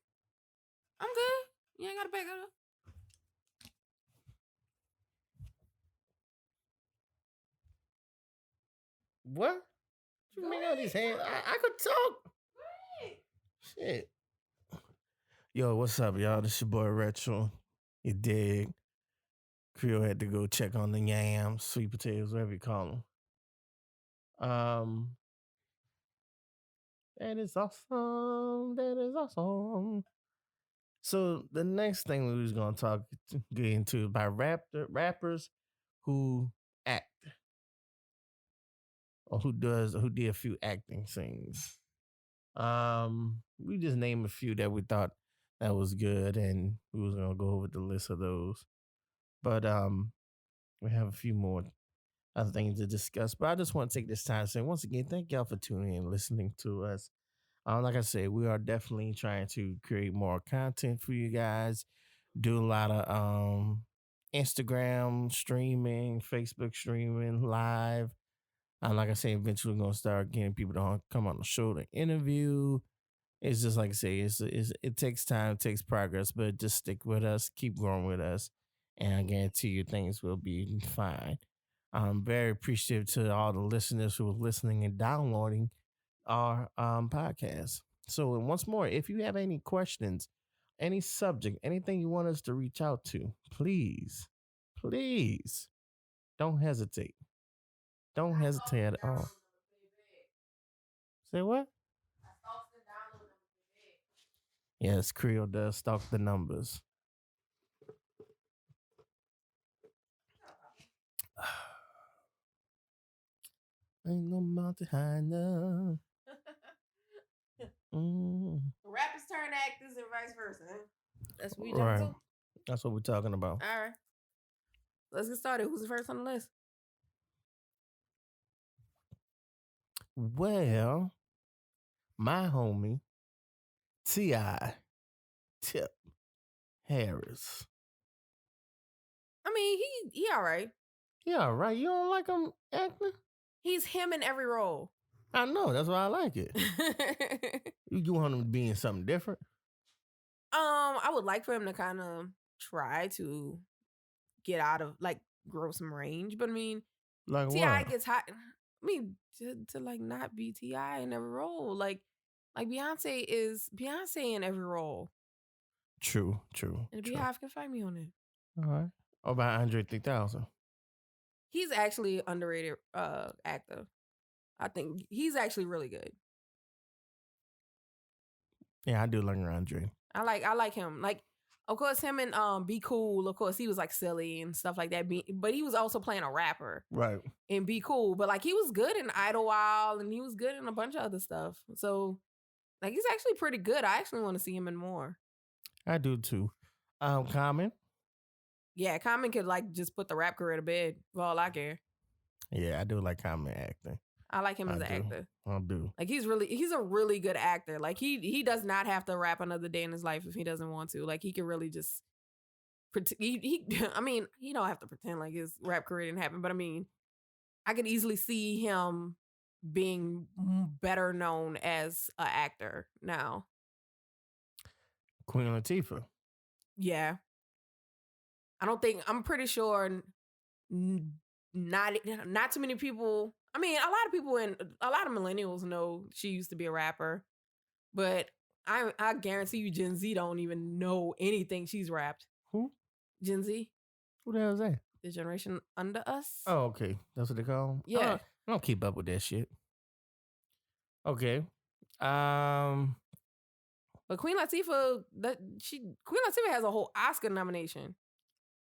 I'm good. You ain't gotta back it up. What? You make all these hands? I could talk. Shit. Yo, what's up, y'all? This your boy Retro. You dig? Creole had to go check on the yams, sweet potatoes, whatever you call them. That is awesome. That is awesome. So the next thing we was gonna get into about rappers who act or who did a few acting scenes. We just named a few that we thought that was good, and we was gonna go over the list of those. But we have a few more other things to discuss. But I just want to take this time to say once again, thank y'all for tuning in and listening to us. Like I said, we are definitely trying to create more content for you guys. Do a lot of Instagram streaming, Facebook streaming, live. Like I say, eventually we're gonna start getting people to come on the show to interview. It's just like I say, it takes time, it takes progress, but just stick with us, keep growing with us, and I guarantee you things will be fine. I'm very appreciative to all the listeners who are listening and downloading our podcast. So, once more, if you have any questions, any subject, anything you want us to reach out to, please don't hesitate. Don't hesitate at all. Say what? Yes, Creel does stalk the numbers. Ain't no mountain high enough. Rappers turn actors and vice versa. Huh? That's what we Right. jumping to? That's what we're talking about. All right. Let's get started. Who's the first on the list? Well, my homie, T.I. Tip Harris. I mean, he all right. Yeah, right. You don't like him acting? He's him in every role. I know. That's why I like it. You want him to be in something different? I would like for him to kind of try to get out of, like, grow some range. But I mean, Like T.I. what? gets hot. I mean, to like not be T.I. in every role. Like Beyonce is Beyonce in every role. True. And true. Beehive can fight me on it. All right. What about Andre 3000? He's actually underrated actor. I think he's actually really good. Yeah, I do like Andre. I like him. Like, of course, him and Be Cool. Of course, he was like silly and stuff like that. But he was also playing a rapper Right. in Be Cool. But like, he was good in Idlewild and he was good in a bunch of other stuff. So like, he's actually pretty good. I actually want to see him in more. I do too. Common? Yeah, Common could like just put the rap career to bed for all I care. Yeah, I do like Common acting. I like him as an do. actor. I do. Like, he's a really good actor. Like, he does not have to rap another day in his life if he doesn't want to. Like, he can really just I mean, he don't have to pretend like his rap career didn't happen, but I mean, I could easily see him being better known as an actor now. Queen Latifah. Yeah. I'm pretty sure not too many people. I mean, a lot of people a lot of millennials know she used to be a rapper, but I guarantee you Gen Z don't even know anything she's rapped. Who? Gen Z. Who the hell is that? The generation under us. Oh, okay. That's what they call them? Yeah. I don't keep up with that shit. Okay. But Queen Latifah has a whole Oscar nomination.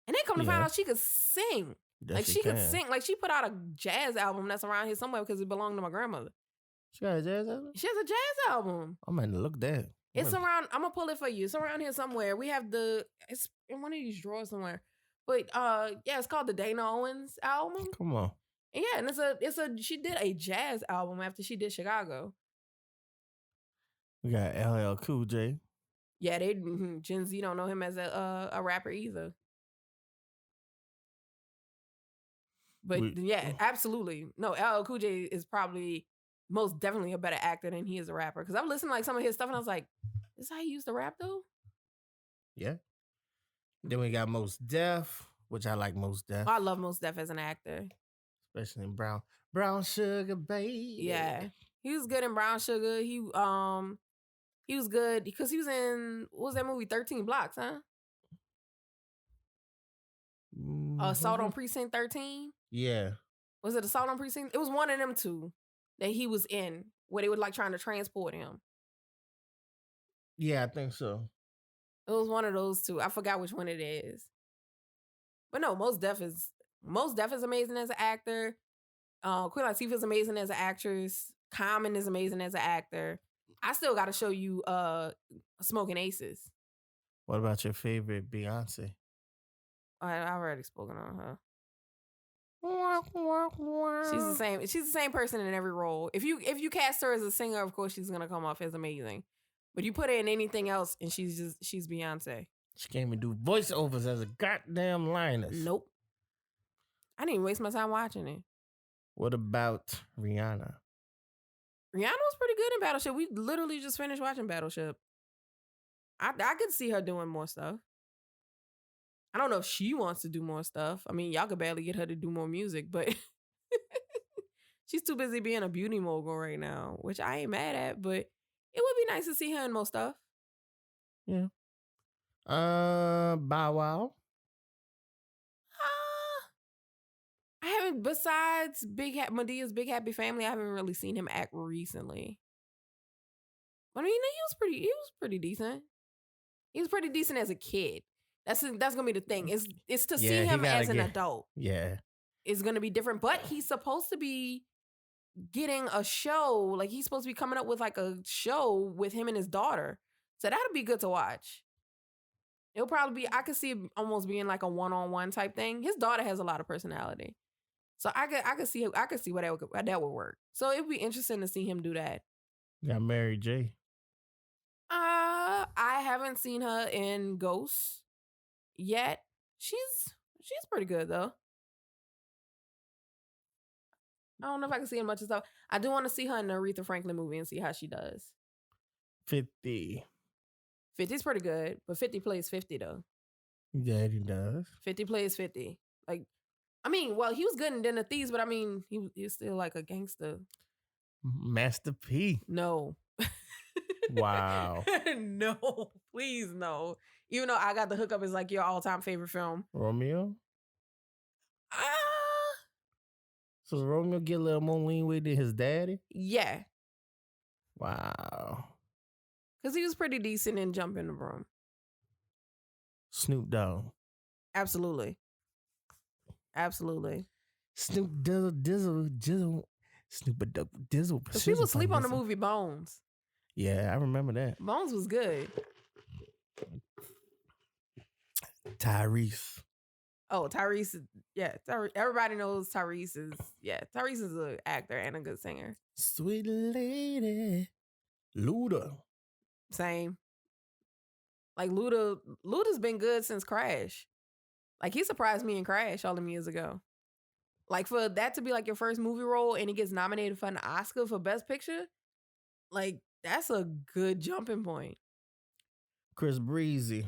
And then come to find out she could sing. Yes, she could sing. Like, she put out a jazz album that's around here somewhere because it belonged to my grandmother. She got a jazz album? She has a jazz album. I'm going to look that. It's around, I'm going to pull it for you. It's around here somewhere. We have it's in one of these drawers somewhere. But yeah, it's called the Dana Owens album. Come on. And yeah, and she did a jazz album after she did Chicago. We got LL Cool J. Yeah, Gen Z don't know him as a rapper either. But yeah, absolutely. No, LL Cool J is probably most definitely a better actor than he is a rapper. Because I've listened to like some of his stuff and I was like, this is how he used to rap though? Yeah. Then we got Mos Def, which I like Mos Def. I love Mos Def as an actor. Especially in Brown Sugar, baby. Yeah. He was good in Brown Sugar. He was good because he was in, what was that movie? 13 Blocks, huh? Assault on Precinct 13? Yeah. Was it Assault on Precinct? It was one of them two that he was in where they were like trying to transport him. Yeah, I think so. It was one of those two. I forgot which one it is. But no, Mos Def is amazing as an actor. Queen Latifah is amazing as an actress. Common is amazing as an actor. I still got to show you Smoking Aces. What about your favorite Beyonce? I've already spoken on her. She's the same person in every role. If you cast her as a singer, of course she's gonna come off as amazing. But you put her in anything else, and she's Beyonce. She can't even do voiceovers as a goddamn lioness. Nope. I didn't even waste my time watching it. What about Rihanna? Rihanna was pretty good in Battleship. We literally just finished watching Battleship. I could see her doing more stuff. I don't know if she wants to do more stuff. I mean, y'all could barely get her to do more music, but she's too busy being a beauty mogul right now, which I ain't mad at, but it would be nice to see her in more stuff. Yeah. Bow Wow. I haven't, besides Medea's Big Happy Family, I haven't really seen him act recently. I mean, he was pretty decent. He was pretty decent as a kid. That's gonna be the thing. It's to see him as an adult. Yeah. It's gonna be different. But he's supposed to be getting a show. Like, he's supposed to be coming up with like a show with him and his daughter. So that'll be good to watch. It'll probably be, I could see it almost being like a one-on-one type thing. His daughter has a lot of personality. So I could see where that would work. So it'd be interesting to see him do that. Got Mary J. I haven't seen her in Ghosts yet. She's pretty good though. I don't know if I can see her much stuff. I do want to see her in the Aretha Franklin movie and see how she does. 50. 50's pretty good, but 50 plays 50 though. Yeah, he does. 50 plays 50. Like, I mean, well, he was good in Den of Thieves, but I mean, he's still like a gangster. Master P. No. Wow. No, please no. Even though I Got the Hookup is like your all-time favorite film. Romeo? So Romeo get a little more leeway than his daddy? Yeah. Wow. Because he was pretty decent in Jump in the Broom. Snoop Dogg. Absolutely. Absolutely. Snoop Dizzle. Snoop Dogg Dizzle. Because people sleep on the movie Bones. Yeah, I remember that. Bones was good. Tyrese. Oh, Tyrese. Yeah, everybody knows Tyrese is. Yeah, Tyrese is an actor and a good singer. Sweet lady. Luda. Same. Like Luda's been good since Crash. Like, he surprised me in Crash all them years ago. Like, for that to be like your first movie role and he gets nominated for an Oscar for Best Picture, like, that's a good jumping point. Chris Breezy.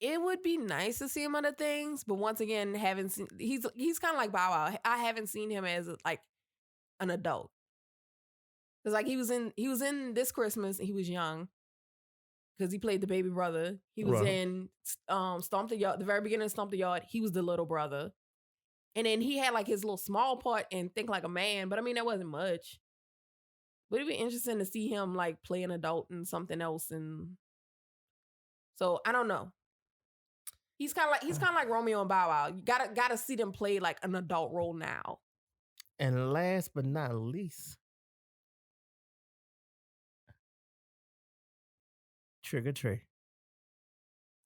It would be nice to see him other things, but once again, he's kind of like Bow Wow. I haven't seen him as like an adult. Cause like he was in This Christmas and he was young. Cause he played the baby brother. He was in Stomp the Yard, the very beginning of Stomp the Yard. He was the little brother. And then he had like his little small part in Think Like a Man, but I mean that wasn't much. But it'd be interesting to see him like play an adult in something else, and so I don't know. He's kind of like Romeo and Bow Wow. You gotta see them play like an adult role now. And last but not least, Trigger Trey.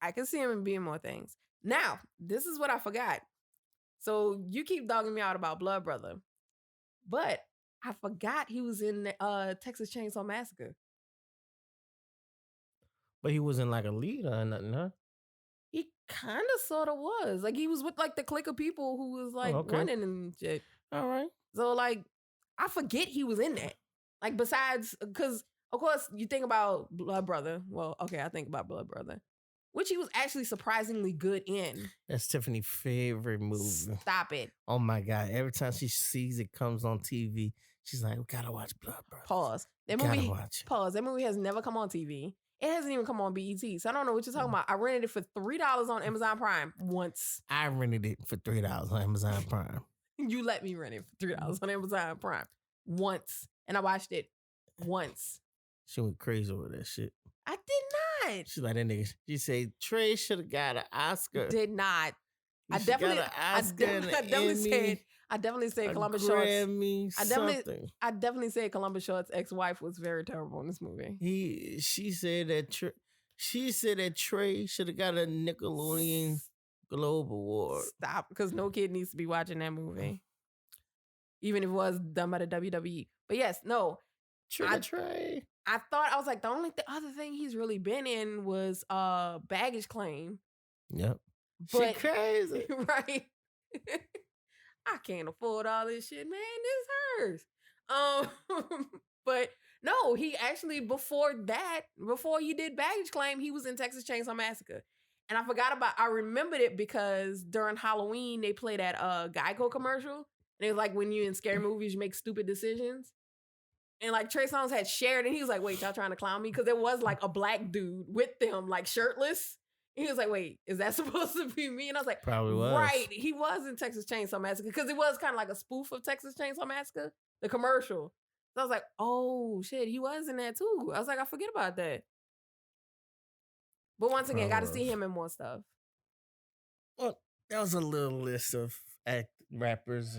I can see him in being more things. Now, this is what I forgot. So you keep dogging me out about Blood Brother, but I forgot he was in Texas Chainsaw Massacre. But he wasn't like a leader or nothing, huh? He kind of sort of was. Like, he was with like the clique of people who was like running and shit. All right. So like, I forget he was in that. Like, besides, because of course you think about Blood Brother. Well, okay, I think about Blood Brother, which he was actually surprisingly good in. That's Tiffany's favorite movie. Stop it. Oh my God. Every time she sees it comes on TV, she's like, we gotta watch Blood Brother. Pause. That movie, pause. That movie has never come on TV. It hasn't even come on BET. So I don't know what you're talking about. I rented it for $3 on Amazon Prime once. I rented it for $3 on Amazon Prime. You let me rent it for $3 on Amazon Prime once. And I watched it once. She went crazy over that shit. I did not. She's like that nigga. She said Trey should have got an Oscar. Did not. I definitely said Columbus Shorts. I definitely said Columbus Shorts' ex-wife was very terrible in this movie. She said that Trey should have got a Nickelodeon Globe Award. Stop, because no kid needs to be watching that movie, even if it was done by the WWE. But yes, no. Trey. I was like, the only other thing he's really been in was Baggage Claim. Yep. But She crazy. right. I can't afford all this shit, man. This hers. But no, he actually before he did Baggage Claim, he was in Texas Chainsaw Massacre. And I remembered it because during Halloween they played that Geico commercial. And it was like when you in scary movies, you make stupid decisions. And like Trey Songz had shared, and he was like, "Wait, y'all trying to clown me?" Because there was like a black dude with them, like shirtless. And he was like, "Wait, is that supposed to be me?" And I was like, Probably was. Right, he was in Texas Chainsaw Massacre because it was kind of like a spoof of Texas Chainsaw Massacre, the commercial. So I was like, "Oh shit, he was in that too." I was like, I forget about that. But once again, got to see him in more stuff. Well, that was a little list of rappers.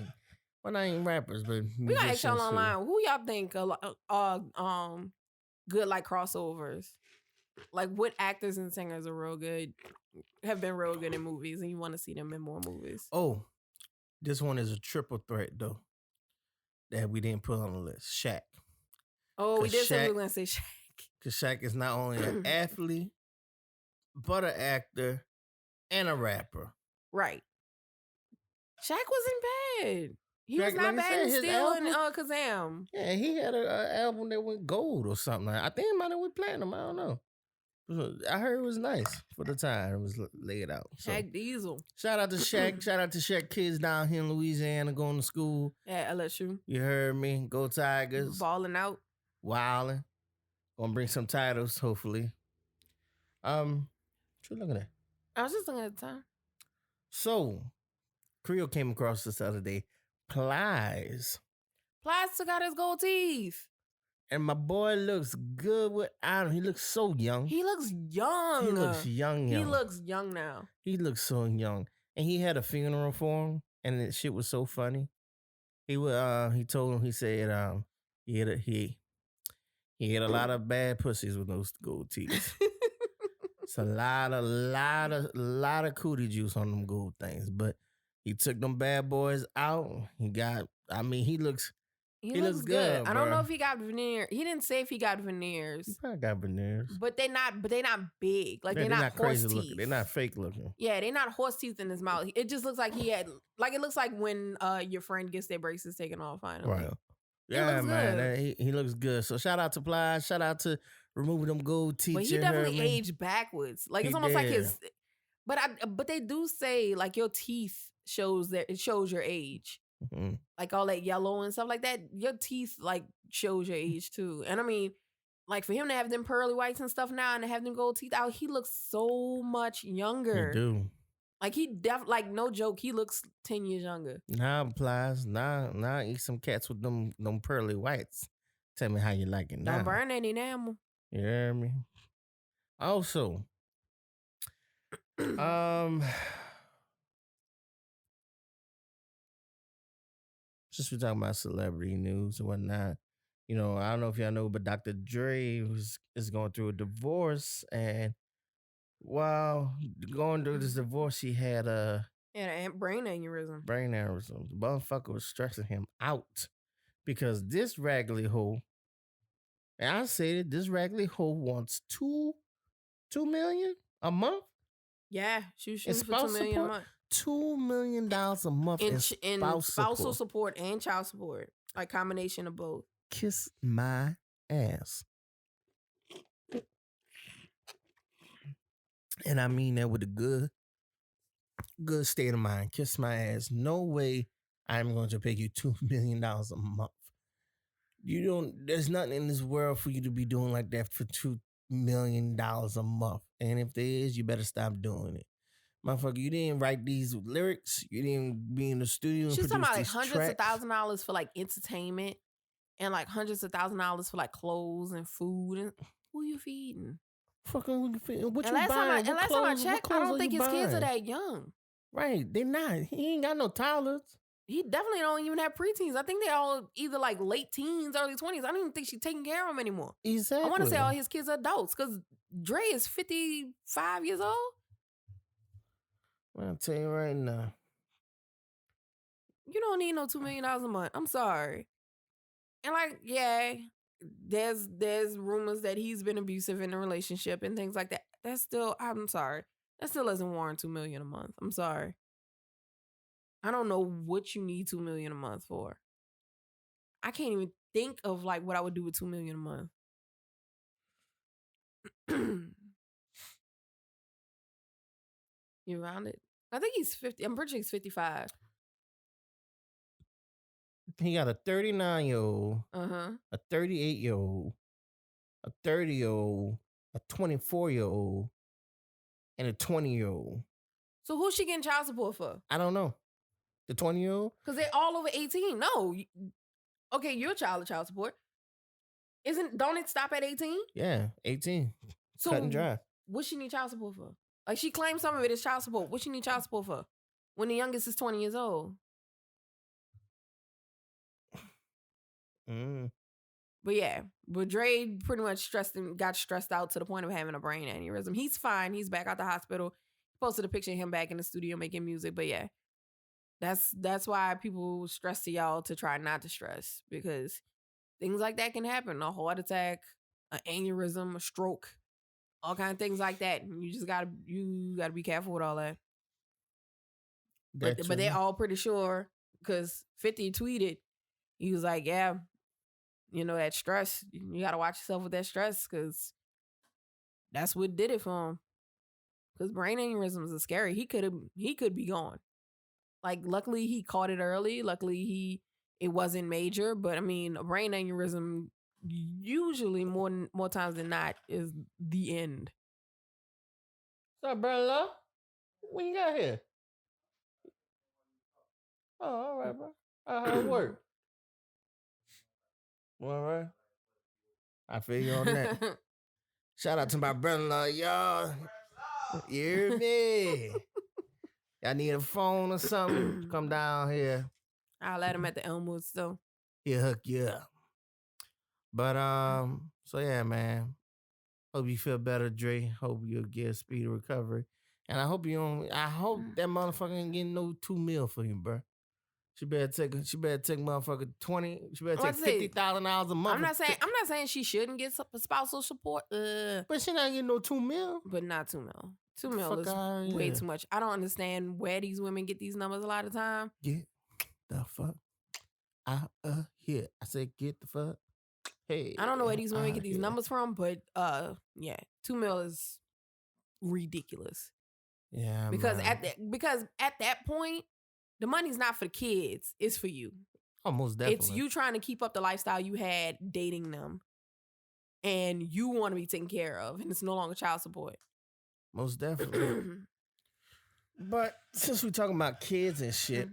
Well, not even rappers, but We got to ask y'all musicians who- online. Who y'all think good like crossovers? Like what actors and singers are real good, have been real good in movies, and you want to see them in more movies? Oh, this one is a triple threat though that we didn't put on the list. Shaq. Oh, we 'Cause did say we Shaq- were gonna say Shaq. Because Shaq is not only an athlete, but an actor and a rapper. Right. Shaq wasn't bad. He was Shaq, not like I bad said, in his Steel and album- Kazam. Yeah, he had an album that went gold or something. I think it might have went platinum. I don't know. I heard it was nice for the time it was laid out. So, Shaq Diesel. shout out to Shaq. Shout out to Shaq kids down here in Louisiana going to school. Yeah, LSU. You heard me. Go Tigers. Balling out. Wilding. Gonna bring some titles, hopefully. What you looking at? I was just looking at the time. So, Creo came across this other day. Plies. Plies took out his gold teeth. And my boy looks good without him. He looks so young. He looks young. He looks young. He looks young now. He looks so young. And he had a funeral for him, and that shit was so funny. He told him, he said, he had a lot of bad pussies with those gold teeth. It's a lot of cootie juice on them gold things. But he took them bad boys out. He looks good. I don't know bruh. if he got veneers. He didn't say if he got He veneers. probably got veneers. But they not big. Like Yeah, they're not horse crazy teeth. looking. They're not fake looking. Yeah, they're not horse teeth in his mouth. It just looks like he had it looks like when your friend gets their braces taken off finally. Right. He Yeah, looks man. good. He looks good. So shout out to Plies. Shout out to removing them gold teeth. But he you heard definitely me? aged backwards. Like He it's almost like did. his but they do say like your teeth shows your age. Mhm. Like all that yellow and stuff like that. Your teeth like shows your age too. And I mean, like for him to have them pearly whites and stuff now and to have them gold teeth out, he looks so much younger. He do. Like he like no joke, he looks 10 years younger. Now Plies. Now eat some cats with them pearly whites. Tell me how you like it now. Don't burn that enamel. You hear me? Also, since we're talking about celebrity news and whatnot, I don't know if y'all know, but Dr. Dre is going through a divorce, and while going through this divorce, he had a brain aneurysm. brain aneurysm. The motherfucker was stressing him out because this raggedy hoe, and I say it, this raggedy hoe wants $2 million a month. Yeah, she shooting for spouse $2 million a support? month. $2 million a month in spousal support and child support, like combination of both. Kiss my ass. And I mean that with a good state of mind. Kiss my ass. No way I'm going to pay you $2 million a month. There's nothing in this world for you to be doing like that for $2 million a month. And if there is, you better stop doing it. Motherfucker, you didn't write these lyrics. You didn't be in the studio and She's produce talking about like these hundreds of tracks. $1,000s for like entertainment and like hundreds of $1,000s for like clothes and food. And who you feeding? Fucking what And you last buying? time I checked, I don't think his kids are that. that young. Right, they not. He ain't got no toddlers. He definitely don't even have preteens. I think they all either like late teens, early 20s. I don't even think she's taking care of them anymore. Exactly. I want to say all his kids are adults because Dre is 55 years old. I'll tell you right now. You don't need no $2 million a month. I'm sorry. And like, yeah, there's rumors that he's been abusive in a relationship and things like that. That's still, I'm sorry, that still doesn't warrant $2 million a month. I'm sorry. I don't know what you need $2 million a month for. I can't even think of like what I would do with $2 million a month. You around it? I think he's 50. I'm pretty sure he's 55. He got a 39-year-old, Uh-huh. a 38-year-old, a 30-year-old, a 24-year-old, and a 20-year-old. So who's she getting child support for? I don't know. The 20-year-old? Because they're all over 18. No. Okay, you're a child of child support. Don't it stop at 18? Yeah, 18. So Cut and dry. what she need child support for? Like, she claims some of it is child support. What she need child support for? When the youngest is 20 years old. But yeah, but Dre pretty much got stressed out to the point of having a brain aneurysm. He's fine. He's back out the hospital. Posted a picture of him back in the studio making music. But yeah, that's why people stress to y'all to try not to stress, because things like that can happen. A heart attack, an aneurysm, a stroke, all kind of things like that. And you just gotta be careful with all that. But they're all pretty sure, because 50 tweeted, he was like, yeah, that stress, you got to watch yourself with that stress, because that's what did it for him. Because brain aneurysms are scary. He could be gone. Like, luckily he caught it early. Luckily it wasn't major. But I mean, a brain aneurysm usually more times than not is the end. What's up, brother? What you got here? Oh, all right, bro. How it work? All right. I feel you on that. Shout out to my brother-in-law, y'all. You hear me? Y'all need a phone or something? Come down here. I'll let him at the Elmwoods though. He'll hook you up. But so yeah, man. Hope you feel better, Dre. Hope you'll get a speedy recovery. And I hope I hope that motherfucker ain't getting no $2 million for you, bro. She better take motherfucker 20. She better take $50,000 a month. I'm not saying she shouldn't get spousal support. But she not getting no $2 million. But not $2 million. $2 million is way too much. I don't understand where these women get these numbers a lot of time. Get the fuck out of here. I said get the fuck. Hey. I don't know where these women get these numbers from, but yeah, $2 million is ridiculous. Yeah. Because at that point, the money's not for the kids. It's for you. Oh, most definitely. It's you trying to keep up the lifestyle you had dating them. And you want to be taken care of. And it's no longer child support. Most definitely. But since we're talking about kids and shit,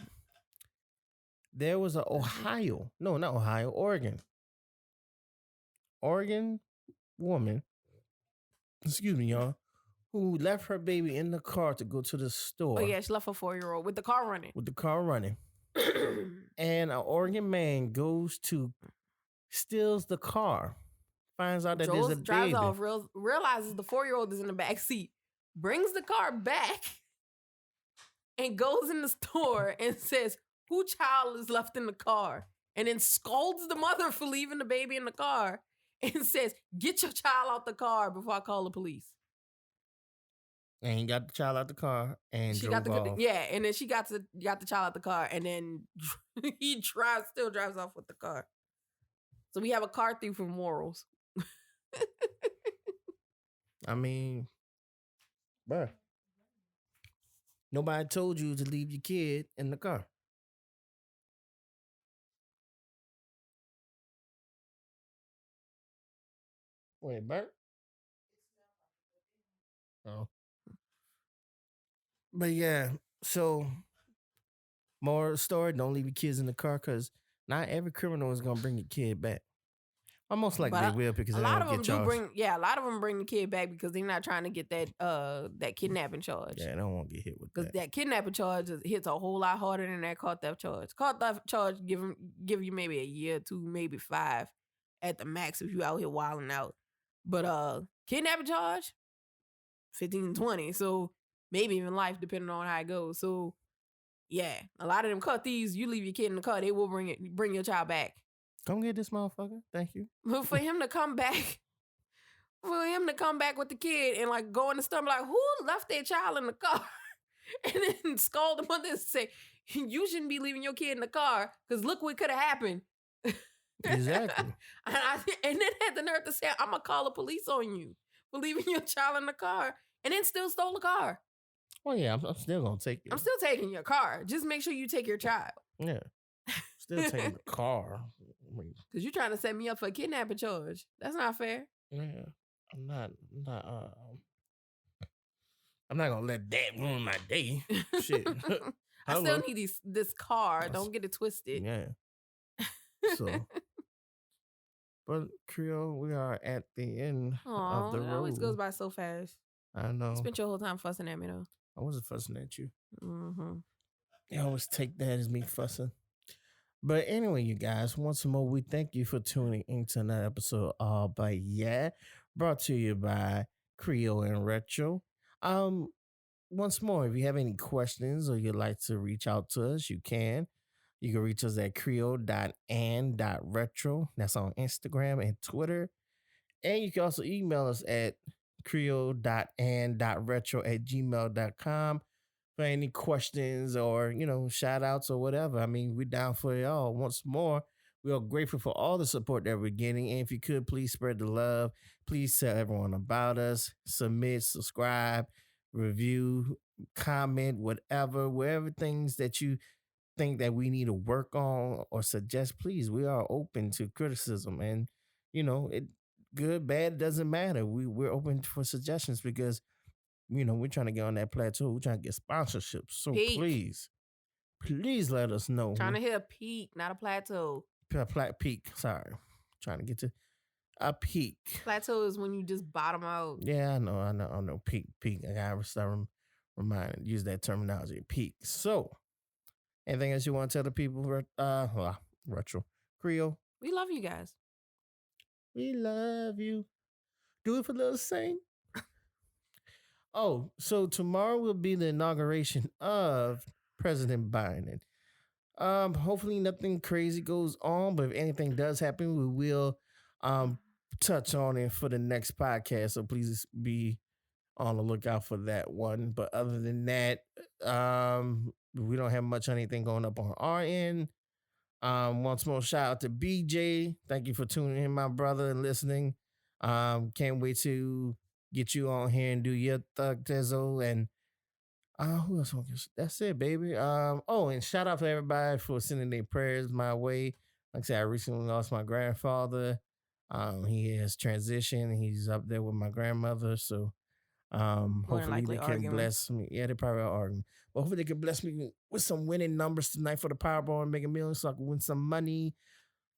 there was an Oregon woman, excuse me, y'all, who left her baby in the car to go to the store. Oh, yeah, she left her 4-year-old with the car running. And an Oregon man steals the car, finds out that there's a drives baby. Off, realizes the 4-year-old is in the back seat, brings the car back, and goes in the store and says, who child is left in the car? And then scolds the mother for leaving the baby in the car and says, get your child out the car before I call the police. And he got the child out the car and drove off. Yeah, and then she got the child out the car, and then he still drives off with the car. So we have a car thief with morals. I mean, bruh, nobody told you to leave your kid in the car. Wait, Bert? Oh. But yeah, so more of the story, don't leave your kids in the car, because not every criminal is going to bring your kid back. Or most likely they will, because they don't get charged. A lot of them bring the kid back because they're not trying to get that kidnapping charge. Yeah, they don't want to get hit with that. Because that kidnapping charge hits a whole lot harder than that car theft charge. Car theft charge give you maybe a year, 2, maybe 5 at the max if you out here wilding out. But kidnapping charge, 15, 20. So maybe even life, depending on how it goes. So yeah, a lot of them car thieves, you leave your kid in the car, they will bring your child back. Come get this motherfucker. Thank you. But for him to come back, with the kid and like go in the store and be like, who left their child in the car? And then scold the mother and say, you shouldn't be leaving your kid in the car because look what could have happened. Exactly. And then had the nerve to say, I'm going to call the police on you for leaving your child in the car, and then still stole the car. Oh, yeah, I'm still going to take it. I'm still taking your car. Just make sure you take your child. Yeah. Still taking the car. Because you're trying to set me up for a kidnapping charge. That's not fair. Yeah. I'm not going to let that ruin my day. Shit. I still need this car. Don't get it twisted. Yeah. So, but Creole, we are at the end of the road. It always goes by so fast. I know. You spent your whole time fussing at me, though. I wasn't fussing at you. Mm-hmm. You always take that as me fussing. But anyway, you guys, once more, we thank you for tuning into another episode of But Yeah, brought to you by Creole and Retro. Once more, if you have any questions or you'd like to reach out to us, you can. You can reach us at creole.and.retro. That's on Instagram and Twitter. And you can also email us at creole.and.retro@gmail.com for any questions or, shout outs or whatever. I mean, we're down for y'all. Once more, we are grateful for all the support that we're getting. And if you could, please spread the love. Please tell everyone about us. Submit, subscribe, review, comment, whatever, wherever things that you think that we need to work on or suggest, please. We are open to criticism, and it good, bad, doesn't matter. We're open for suggestions because we're trying to get on that plateau. We're trying to get sponsorships. So please let us know. Trying to hit a peak, not a plateau. Peak. Sorry, trying to get to a peak. Plateau is when you just bottom out. Yeah, I know. Peak. I gotta start use that terminology. Peak. So. Anything else you want to tell the people? Retro Creole. We love you guys. We love you. Do it for Little Saint. Oh, so tomorrow will be the inauguration of President Biden. Hopefully nothing crazy goes on, but if anything does happen, we will touch on it for the next podcast. So please be on the lookout for that one. But other than that, we don't have much anything going up on our end. Once more, shout out to BJ. Thank you for tuning in, my brother, and listening. Can't wait to get you on here and do your Thug Tizzle. And who else? That's it, baby. And shout out to everybody for sending their prayers my way. Like I said, I recently lost my grandfather. He has transitioned. He's up there with my grandmother. So hopefully they can bless me. Yeah, they probably are arguing. But hopefully they can bless me with some winning numbers tonight for the Powerball and make a million so I can win some money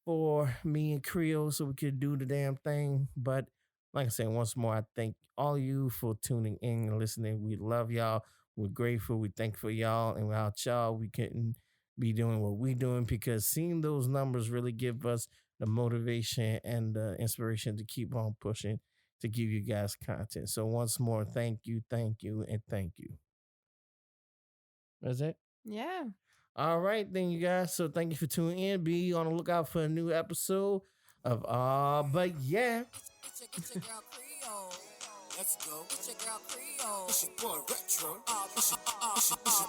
for me and Creole so we could do the damn thing. But like I said, once more, I thank all you for tuning in and listening. We love y'all. We're grateful. We thankful for y'all. And without y'all, we couldn't be doing what we're doing, because seeing those numbers really give us the motivation and the inspiration to keep on pushing to give you guys content. So once more, thank you, and thank you. That's it? Yeah. All right, then, you guys. So thank you for tuning in. Be on the lookout for a new episode of But Yeah. It's your girl Creole. Let's go. It's your girl Creole. It's your boy Retro. It's your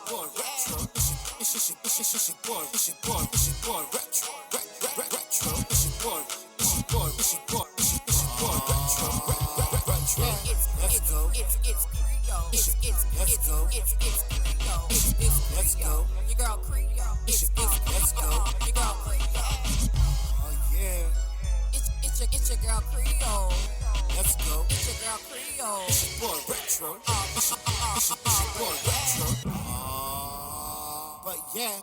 boy Retro. It's your boy Retro. Retro. It's your boy Retro. Let's go. It's Creole. Let's go. It's Creole. Let's go. Your girl Creole. Let's go. Your girl Creole. Oh yeah. It's your girl Creole. Let's go. It's your girl Creole. It's your boy Retro. It's your boy Retro. But yeah.